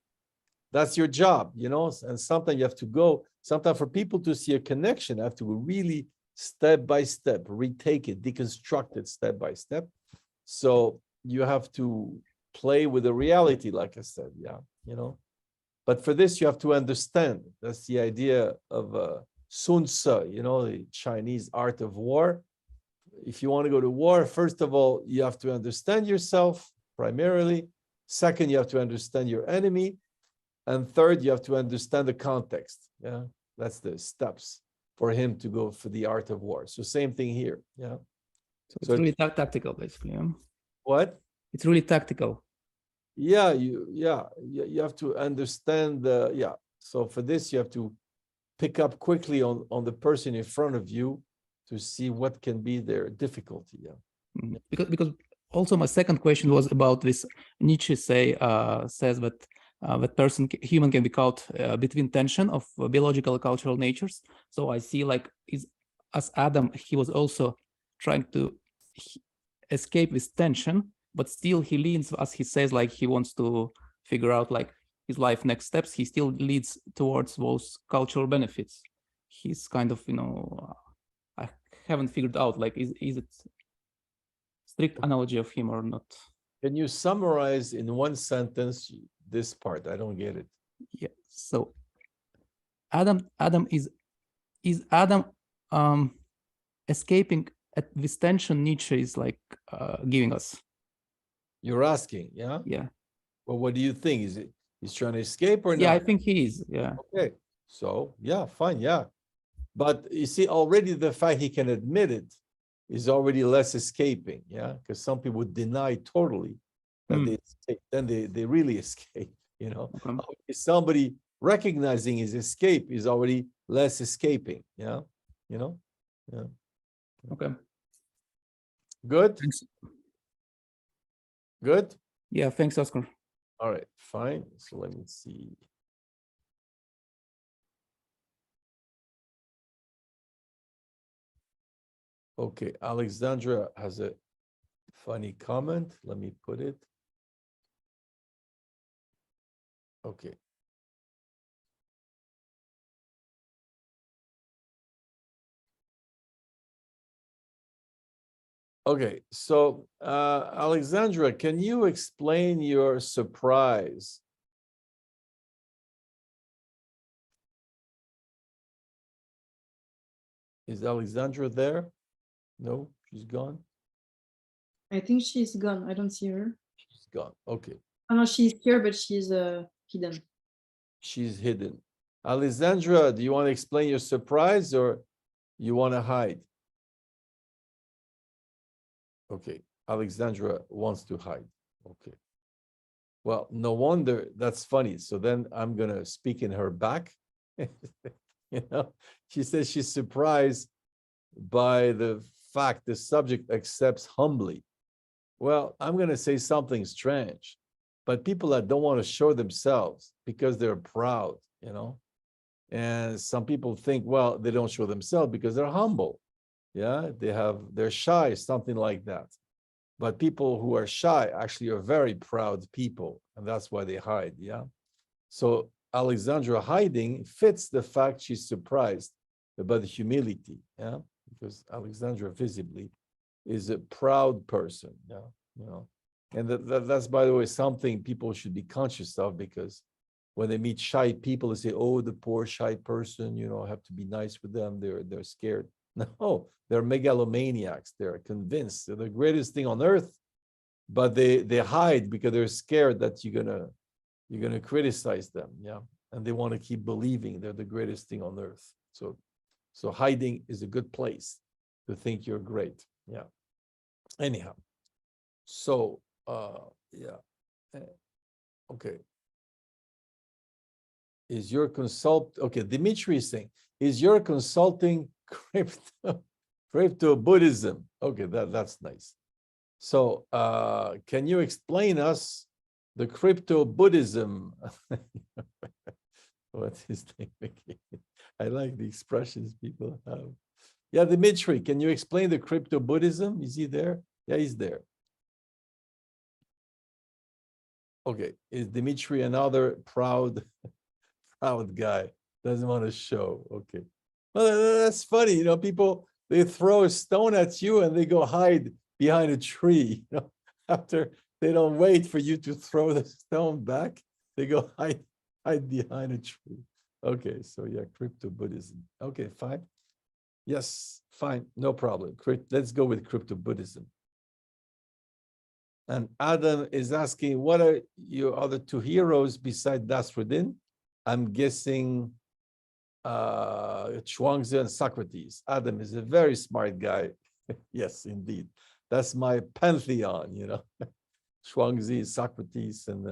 Speaker 1: that's your job, and sometimes you have to go. Sometimes for people to see a connection, I have to really step by step, retake it, deconstruct it step by step. So you have to play with the reality, like I said, yeah, But for this, you have to understand. That's the idea of Sun Tzu, the Chinese art of war. If you want to go to war, first of all, you have to understand yourself primarily. Second, you have to understand your enemy. And third, you have to understand the context. Yeah, that's the steps for him to go for the art of war. So same thing here. Yeah.
Speaker 11: So it's really tactical, basically. Yeah?
Speaker 1: What?
Speaker 11: It's really tactical.
Speaker 1: Yeah, you have to understand So for this, you have to pick up quickly on the person in front of you to see what can be their difficulty. Yeah.
Speaker 11: Because also my second question was about this. Nietzsche says that human can be caught between tension of biological and cultural natures. So I see like as Adam, he was also trying to escape this tension, but still he leans, as he says, like he wants to figure out like his life next steps. He still leads towards those cultural benefits. He's kind of, I haven't figured out like is it strict analogy of him or not?
Speaker 1: Can you summarize in one sentence this part? I don't get it.
Speaker 11: Yeah. So Adam is Adam escaping at this tension Nietzsche is like giving us.
Speaker 1: You're asking, yeah?
Speaker 11: Yeah.
Speaker 1: Well, what do you think? Is it he's trying to escape or
Speaker 11: Yeah,
Speaker 1: not?
Speaker 11: I think he is. Yeah.
Speaker 1: Okay, so yeah, fine, yeah. But you see, already the fact he can admit it is already less escaping, yeah? Because some people would deny totally that they escape, then they really escape, you know?
Speaker 11: Okay.
Speaker 1: Somebody recognizing his escape is already less escaping, yeah? You know? Yeah.
Speaker 11: Okay.
Speaker 1: Good?
Speaker 11: Thanks.
Speaker 1: Good?
Speaker 11: Yeah, thanks, Oscar.
Speaker 1: All right, fine. So let me see. Okay, Alexandra has a funny comment. Let me put it. Okay. Okay, so Alexandra, can you explain your surprise? Is Alexandra there? No, she's gone.
Speaker 2: I think she's gone. I don't see her.
Speaker 1: She's gone. Okay,
Speaker 2: Oh no, she's here, but she's hidden.
Speaker 1: she's hidden. Alexandra, do you want to explain your surprise or you want to hide? Okay, Alexandra wants to hide. Okay. Well, no wonder, that's funny. So then I'm gonna speak in her back. You know, she says she's surprised by the fact the subject accepts humbly. Well, I'm gonna say something strange, but people that don't want to show themselves because they're proud, you know, and some people think, well, they don't show themselves because they're humble. Yeah, they're shy, something like that. But people who are shy actually are very proud people, and that's why they hide, yeah? So Alexandra hiding fits the fact she's surprised about the humility, yeah? Because Alexandra visibly is a proud person, yeah, you know? And that's, by the way, something people should be conscious of, because when they meet shy people, they say, oh, the poor shy person, you know, I have to be nice with them, they're scared. No, they're megalomaniacs. They're convinced they're the greatest thing on earth, but they hide because they're scared that you're gonna criticize them. Yeah, and they want to keep believing they're the greatest thing on earth. So hiding is a good place to think you're great. Yeah. Anyhow, so yeah, okay. Is your consult okay? Dimitri is saying, is your consulting crypto Buddhism? Okay, that's nice. So can you explain us the crypto Buddhism? What is the I like the expressions people have. Yeah, Dimitri, can you explain the crypto Buddhism? Is he there? Yeah, he's there. Okay, is Dimitri another proud guy? Doesn't want to show. Okay. Well, that's funny. You know, people, they throw a stone at you and they go hide behind a tree. You know, after they don't wait for you to throw the stone back, they go hide behind a tree. Okay, so yeah, crypto Buddhism. Okay, fine. Yes, fine, no problem. Let's go with crypto Buddhism. And Adam is asking, what are your other two heroes besides Nasruddin? I'm guessing Chuangzi and Socrates. Adam is a very smart guy. Yes, indeed. That's my pantheon, you know. Chuangzi, Socrates, and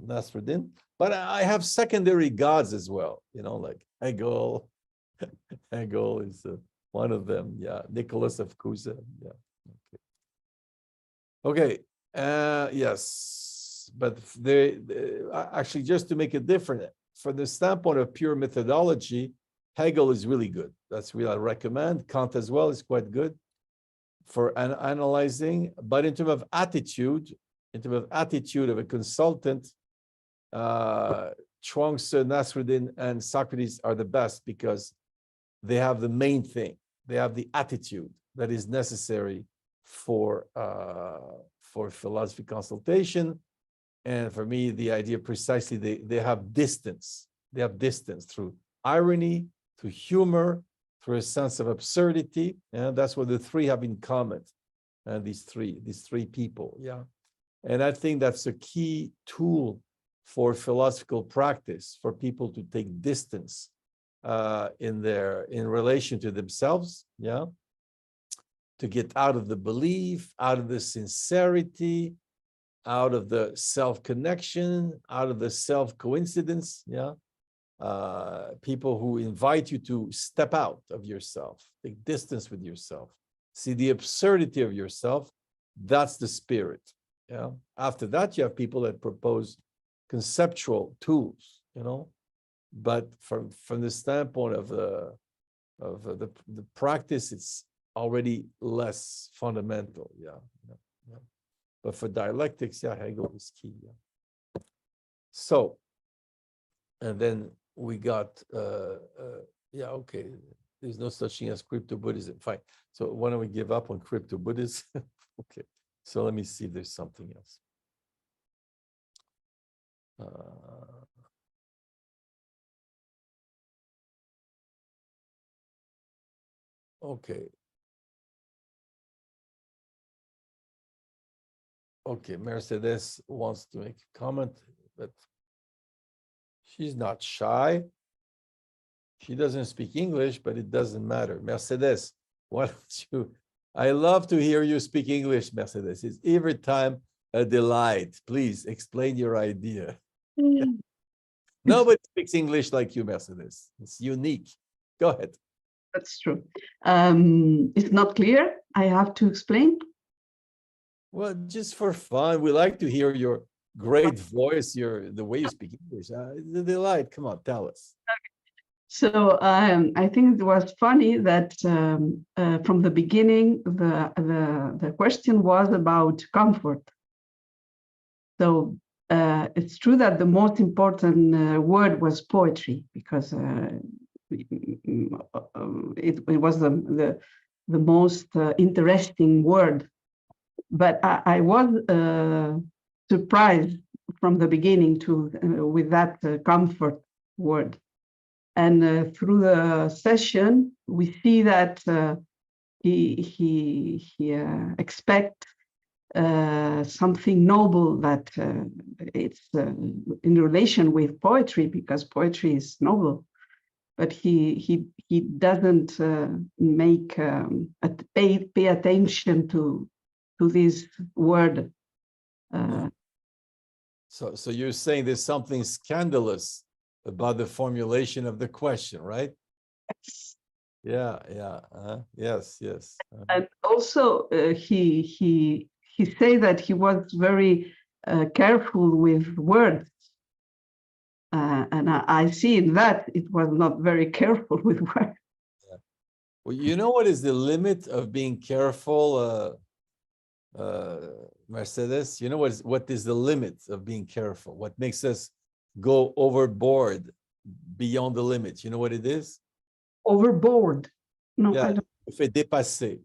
Speaker 1: Nasruddin. But I have secondary gods as well, you know, like Hegel. Hegel is one of them. Yeah, Nicholas of Cusa. Yeah. Okay. Yes, but they actually, just to make it different, from the standpoint of pure methodology, Hegel is really good. That's really I recommend. Kant as well is quite good for analyzing. But in terms of attitude of a consultant, Chuangzi, Nasruddin, and Socrates are the best because they have the main thing. They have the attitude that is necessary for philosophy consultation. And for me, the idea precisely, they have distance. They have distance through irony, through humor, through a sense of absurdity. And that's what the three have in common. And these three people, yeah. And I think that's a key tool for philosophical practice, for people to take distance in relation to themselves, yeah. To get out of the belief, out of the sincerity, out of the self-connection, out of the self-coincidence, yeah. People who invite you to step out of yourself, take distance with yourself, see the absurdity of yourself. That's the spirit. Yeah. After that, you have people that propose conceptual tools, you know, but from the standpoint of the practice, it's already less fundamental. Yeah. But for dialectics, yeah, Hegel is key. Yeah. So, and then we got, yeah, okay. There's no such thing as crypto-Buddhism. Fine. So why don't we give up on crypto-Buddhism? Okay. So let me see if there's something else. Okay. Okay, Mercedes wants to make a comment, but she's not shy. She doesn't speak English, but it doesn't matter. Mercedes, why don't you? I love to hear you speak English, Mercedes. It's every time a delight. Please explain your idea. Nobody speaks English like you, Mercedes. It's unique. Go ahead.
Speaker 12: That's true. It's not clear. I have to explain.
Speaker 1: Well, just for fun, we like to hear your great voice, the way you speak English. The delight. Come on, tell us.
Speaker 12: So I think it was funny that from the beginning, the question was about comfort. So it's true that the most important word was poetry, because it was the most interesting word. But I was surprised from the beginning with that comfort word. And through the session, we see that he expects something noble, that it's in relation with poetry, because poetry is noble. But he doesn't make pay attention to this word.
Speaker 1: So you're saying there's something scandalous about the formulation of the question, right? Yeah. Yes.
Speaker 12: And also he said that he was very careful with words. And I see in that it was not very careful with words.
Speaker 1: Yeah. Well, you know what is the limit of being careful, Mercedes? You know what is the limit of being careful? What makes us go overboard, beyond the limits? You know what it is?
Speaker 12: Overboard. No,
Speaker 1: yeah,
Speaker 12: I don't.
Speaker 1: Fait dépasser.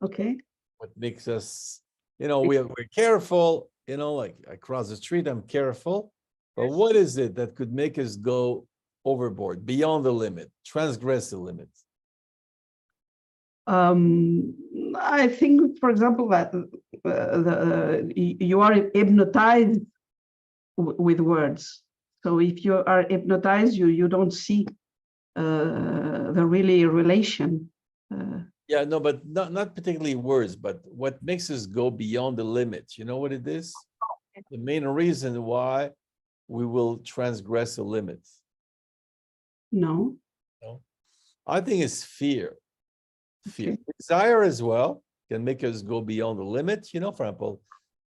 Speaker 12: Okay.
Speaker 1: What makes us, we're careful, like I cross the street, I'm careful. But what is it that could make us go overboard, beyond the limit, transgress the limit?
Speaker 12: I think, for example, that you are hypnotized with words. So if you are hypnotized, you don't see the really relation.
Speaker 1: Yeah, no, but not particularly words, but what makes us go beyond the limit? You know what it is? The main reason why we will transgress a limit.
Speaker 12: No.
Speaker 1: I think it's fear. Fear.
Speaker 12: Okay.
Speaker 1: Desire as well can make us go beyond the limit. For example,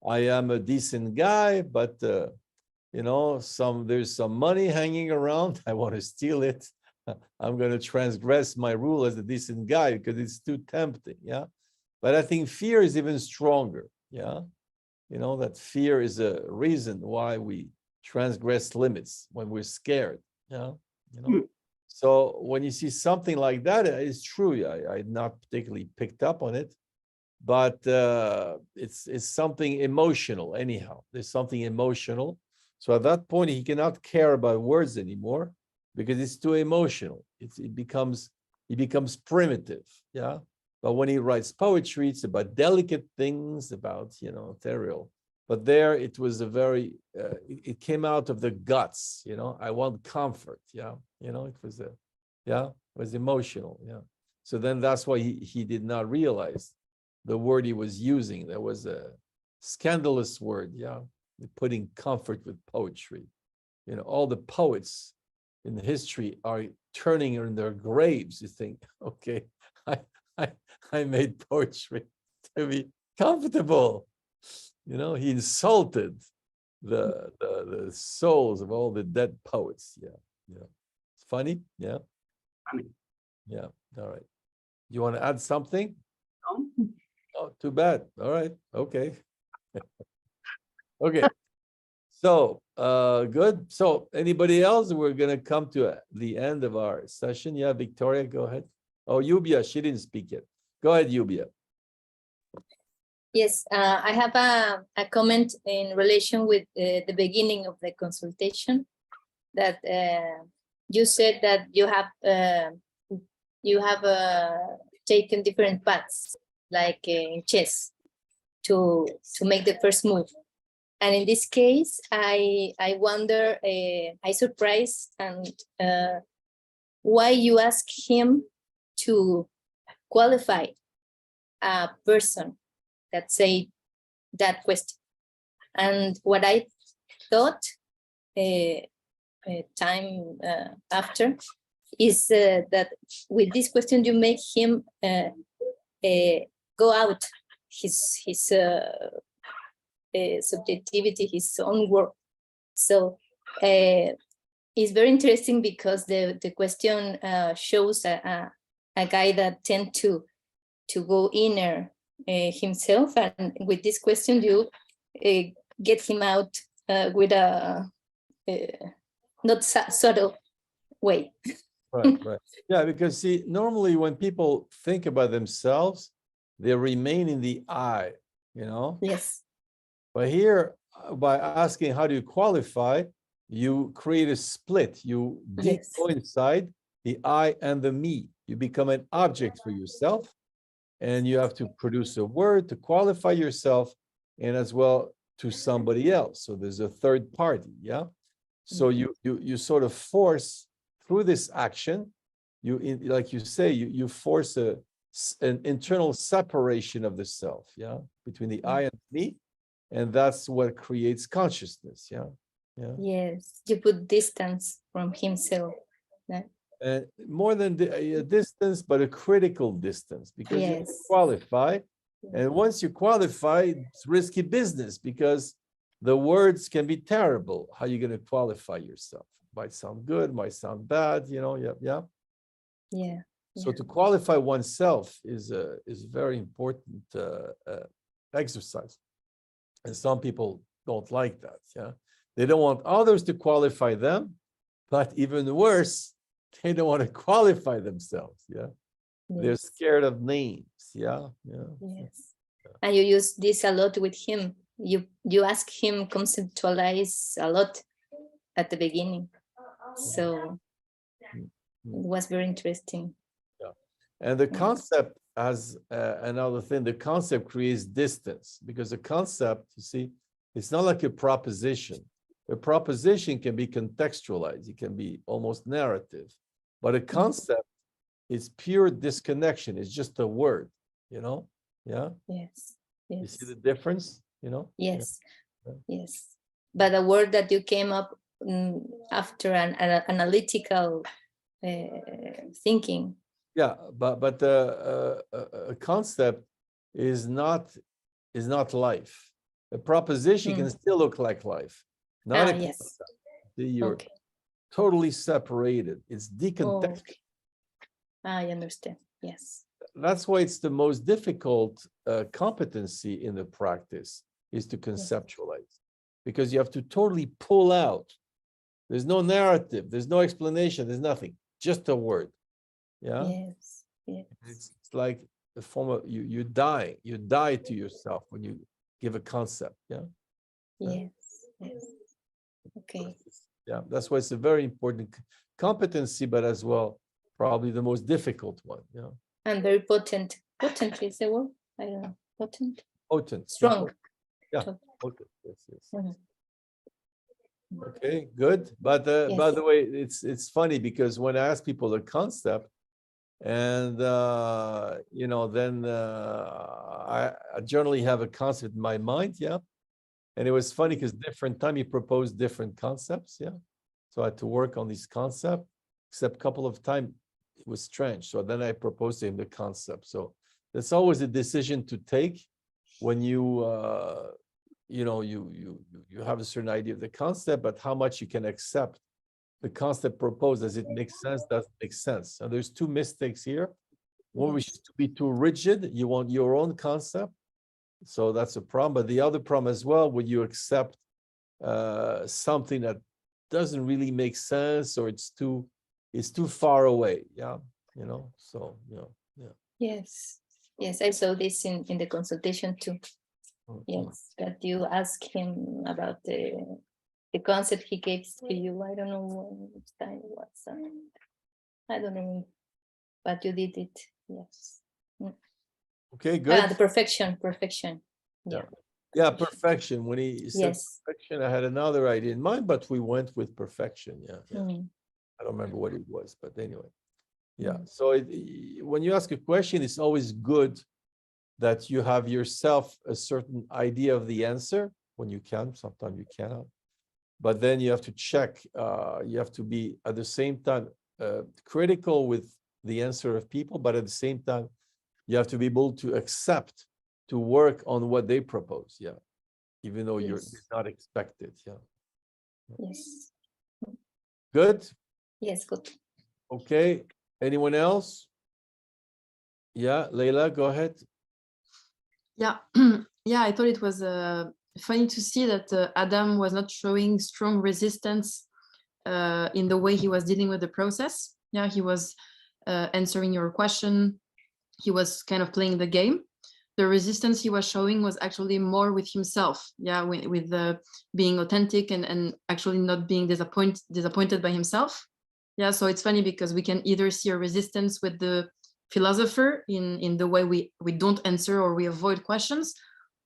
Speaker 1: I am a decent guy, but there's some money hanging around. I want to steal it. I'm going to transgress my rule as a decent guy because it's too tempting. Yeah. But I think fear is even stronger. Yeah. That fear is a reason why we transgress limits, when we're scared. Yeah. So when you see something like that, it's true. I not particularly picked up on it, but it's something emotional anyhow. There's something emotional. So at that point, he cannot care about words anymore because it's too emotional. It becomes he becomes primitive. Yeah. But when he writes poetry, it's about delicate things, about, ethereal. But there it was a very, it came out of the guts, I want comfort. Yeah. It was it was emotional. Yeah. So then that's why he did not realize the word he was using. There was a scandalous word. Yeah. Putting comfort with poetry. All the poets in history are turning in their graves. You think, okay, I made poetry to be comfortable. He insulted the souls of all the dead poets. Yeah. It's funny. Yeah.
Speaker 12: Funny.
Speaker 1: Yeah. All right. You want to add something?
Speaker 12: No.
Speaker 1: Oh, too bad. All right. Okay. Okay. So, good. So, anybody else? We're going to come to the end of our session. Yeah, Victoria, go ahead. Oh, Yubia, she didn't speak yet. Go ahead, Yubia.
Speaker 13: Yes, I have a comment in relation with the beginning of the consultation, that you said that you have taken different paths, like in chess, to make the first move. And in this case, I wonder, I surprised and why you ask him to qualify a person that say that question. And what I thought time after is that with this question you make him go out his subjectivity, his own work. So it's very interesting because the question shows a guy that tend to go inner himself, and with this question you get him out with a not subtle way.
Speaker 1: Right. Yeah, because see, normally when people think about themselves, they remain in the I,
Speaker 13: Yes.
Speaker 1: But here, by asking how do you qualify, you create a split. You go inside the I and the me. You become an object for yourself, and you have to produce a word to qualify yourself, and as well to somebody else. So there's a third party. Yeah. So you sort of force through this action, like you say, you force an internal separation of the self. Yeah. Between the I and me. And that's what creates consciousness. Yeah.
Speaker 13: Yes, you put distance from himself. Yeah.
Speaker 1: And more than a distance, but a critical distance, because you qualify. And once you qualify, it's risky business because the words can be terrible. How are you going to qualify yourself? Might sound good, might sound bad, Yeah. So to qualify oneself is very important exercise. And some people don't like that. Yeah. They don't want others to qualify them, but even worse, they don't want to qualify themselves. Yeah. They're scared of names. Yeah.
Speaker 13: Yes. And you use this a lot with him. You ask him conceptualize a lot at the beginning. So it was very interesting.
Speaker 1: Yeah. And the concept as another thing, the concept creates distance, because the concept, you see, it's not like a proposition. A proposition can be contextualized. It can be almost narrative, but a concept is pure disconnection. It's just a word, Yeah.
Speaker 13: Yes.
Speaker 1: You see the difference,
Speaker 13: Yes. Yes. But a word that you came up after an analytical thinking.
Speaker 1: Yeah, but the concept is not life. A proposition can still look like life. Not a concept. You're totally separated. It's decontextual.
Speaker 13: I understand. Yes.
Speaker 1: That's why it's the most difficult competency in the practice, is to conceptualize, because you have to totally pull out. There's no narrative. There's no explanation. There's nothing. Just a word. Yeah.
Speaker 13: Yes.
Speaker 1: It's like a form of you die to yourself when you give a concept. Yeah.
Speaker 13: Yes. Okay.
Speaker 1: Yeah, that's why it's a very important competency, but as well probably the most difficult one. Yeah.
Speaker 13: And very potent. Potent is the word? I don't know. Potent.
Speaker 1: Potent.
Speaker 13: Strong.
Speaker 1: Yeah.
Speaker 13: So-
Speaker 1: Potent. Yes, yes.
Speaker 13: Mhm.
Speaker 1: Okay, good. But by
Speaker 13: Yes.
Speaker 1: the way, it's funny because when I ask people the concept, and you know, then I generally have a concept in my mind, yeah. And it was funny because different time he proposed different concepts, yeah. So I had to work on this concept, except a couple of times it was strange. So then I proposed to him the concept. So that's always a decision to take when you you know, you have a certain idea of the concept, but how much you can accept the concept proposed. Does it make sense? Doesn't make sense. And there's two mistakes here. One, which is to be too rigid. You want your own concept. So that's a problem. But the other problem as well, when you accept something that doesn't really make sense, or it's too far away. Yeah. You know, so, you know, yeah.
Speaker 13: Yes. Yes, I saw this in the consultation too.
Speaker 1: Mhm.
Speaker 13: Yes, that you ask him about the concept he gave to you. I don't know which time it was. I don't know, but you did it. Yes.
Speaker 1: Okay,
Speaker 13: The
Speaker 1: good.
Speaker 13: perfection. Yeah.
Speaker 1: Yeah, perfection. When he said
Speaker 13: Yes.
Speaker 1: perfection, I had another idea in mind, but we went with perfection. Yeah, yeah.
Speaker 13: Mhm.
Speaker 1: I don't remember what it was, but anyway. Yeah.
Speaker 13: Mhm.
Speaker 1: So when you ask a question, it's always good that you have yourself a certain idea of the answer when you can. Sometimes you cannot. But then you have to check. You have to be at the same time critical with the answer of people, but at the same time, you have to be able to accept, to work on what they propose. Yeah. Even though you're
Speaker 13: Yes.
Speaker 1: not expected. Yeah.
Speaker 13: Yes.
Speaker 1: Good.
Speaker 13: Yes, good.
Speaker 1: Okay. Anyone else? Yeah, Leila, go ahead.
Speaker 2: Yeah, yeah, I thought it was funny to see that Adam was not showing strong resistance in the way he was dealing with the process. Yeah, he was answering your question. He was kind of playing the game. The resistance he was showing was actually more with himself. Yeah, with being authentic and actually not being disappointed by himself. Yeah, so it's funny because we can either see a resistance with the philosopher in the way we don't answer or we avoid questions,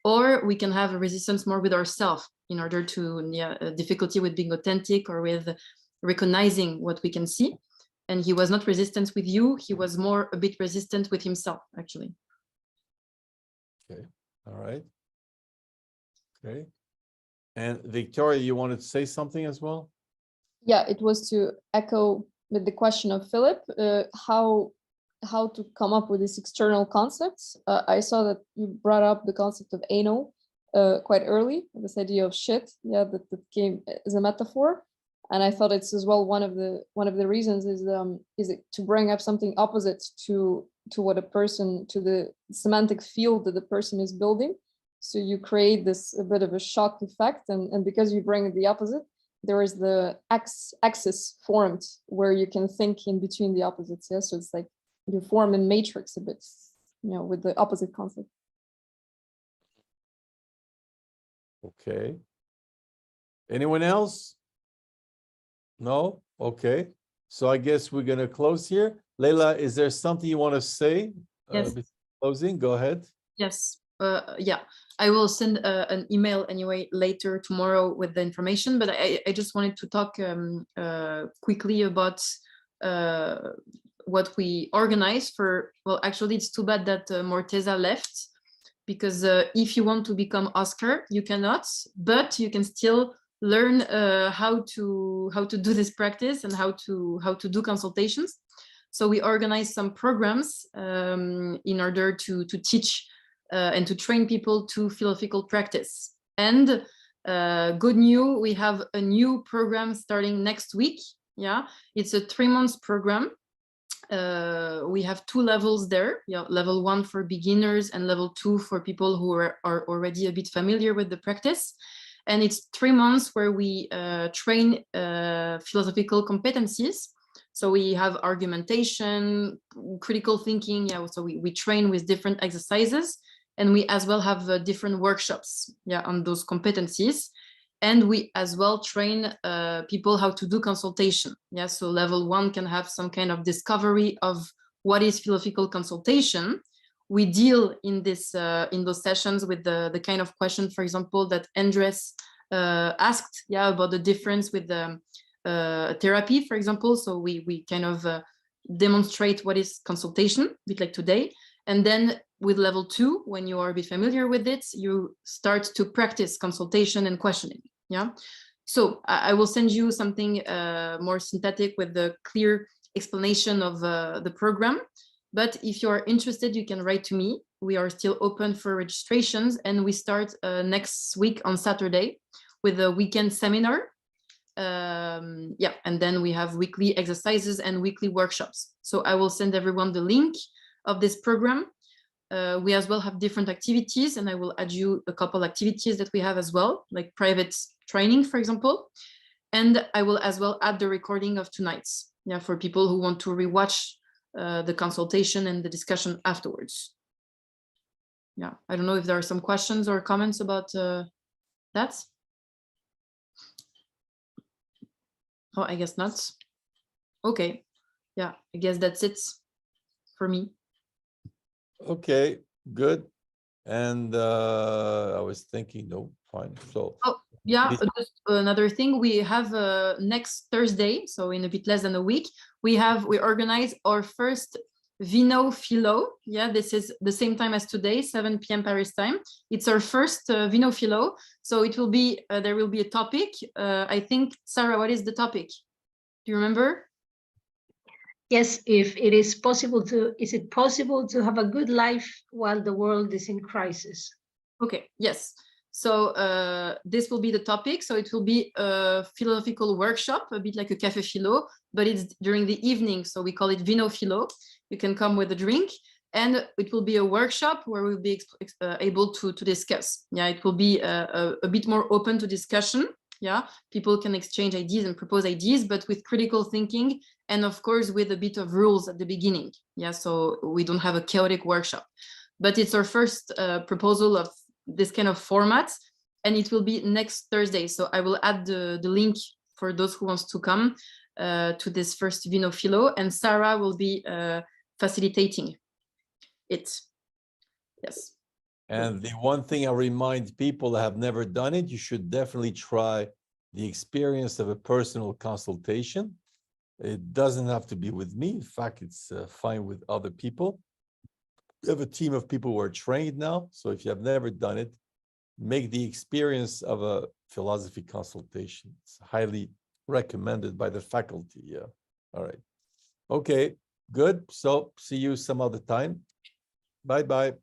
Speaker 2: or we can have a resistance more with ourselves in order to difficulty with being authentic or with recognizing what we can see. And he was not resistant with you, he was more a bit resistant with himself, actually.
Speaker 1: Okay, all right. Okay. And Victoria, you wanted to say something as well?
Speaker 5: Yeah, it was to echo with the question of Philip, how to come up with these external concepts. I saw that you brought up the concept of anal quite early, this idea of shit, yeah, that came as a metaphor. And I thought it's as well one of the reasons is it to bring up something opposite to what a person, to the semantic field that the person is building. So you create this a bit of a shock effect, and because you bring the opposite, there is the axis formed where you can think in between the opposites. Yeah, so it's like you form a matrix a bit, you know, with the opposite concept.
Speaker 1: Okay. Anyone else? No? Okay. So I guess we're going to close here. Leila, is there something you want to say?
Speaker 2: Yes.
Speaker 1: Before closing, go ahead.
Speaker 2: Yes, yeah, I will send an email anyway later tomorrow with the information, but I just wanted to talk quickly about what we organize for. Well, actually, it's too bad that Morteza left, because if you want to become Oscar, you cannot, but you can still learn how to do this practice and how to do consultations. So we organize some programs in order to teach and to train people to philosophical practice. And good news, we have a new program starting next week. Yeah, it's a 3-month program. We have 2 levels there. Yeah, level 1 for beginners and level 2 for people who are already a bit familiar with the practice. And it's 3 months where we train philosophical competencies. So we have argumentation, critical thinking. Yeah, so we train with different exercises, and we as well have different workshops, yeah, on those competencies. And we as well train people how to do consultation. Yeah, so level 1 can have some kind of discovery of what is philosophical consultation. We deal in this in those sessions with the kind of question, for example, that Andres asked, yeah, about the difference with the therapy, for example. So we kind of demonstrate what is consultation, a bit like today. And then with level 2, when you are a bit familiar with it, you start to practice consultation and questioning. Yeah. So I will send you something more synthetic with the clear explanation of the program. But if you are interested, you can write to me. We are still open for registrations, and we start next week on Saturday with a weekend seminar. Yeah, and then we have weekly exercises and weekly workshops. So I will send everyone the link of this program. We as well have different activities, and I will add you a couple activities that we have as well, like private training, for example. And I will as well add the recording of tonight's, yeah, for people who want to rewatch the consultation and the discussion afterwards. Yeah, I don't know if there are some questions or comments about that. Oh, I guess not. Okay, yeah, I guess that's it for me.
Speaker 1: Okay, good. And I was thinking, no, fine. So
Speaker 2: oh yeah,
Speaker 1: Please.
Speaker 2: just another thing, we have next Thursday, so in a bit less than a week, we organize our first Vino Philo. Yeah, this is the same time as today, 7 p.m. Paris time. It's our first Vino Philo. So it will be there will be a topic. I think, Sarah, what is the topic? Do you remember?
Speaker 4: Yes, if it is possible to, is it possible to have a good life while the world is in crisis?
Speaker 2: Okay, yes. So this will be the topic. So it will be a philosophical workshop, a bit like a café philo, but it's during the evening. So we call it Vino Philo. You can come with a drink, and it will be a workshop where we'll be able to discuss. Yeah, it will be a bit more open to discussion. Yeah, people can exchange ideas and propose ideas, but with critical thinking, and of course with a bit of rules at the beginning. Yeah, so we don't have a chaotic workshop, but it's our first proposal of this kind of format, and it will be next Thursday. So I will add the link for those who wants to come to this first Vino Philo, and Sarah will be facilitating it. Yes.
Speaker 1: And the one thing I remind people that have never done it, you should definitely try the experience of a personal consultation. It doesn't have to be with me. In fact, it's fine with other people. We have a team of people who are trained now. So if you have never done it, make the experience of a philosophy consultation. It's highly recommended by the faculty. Yeah. All right. Okay, good. So see you some other time. Bye-bye.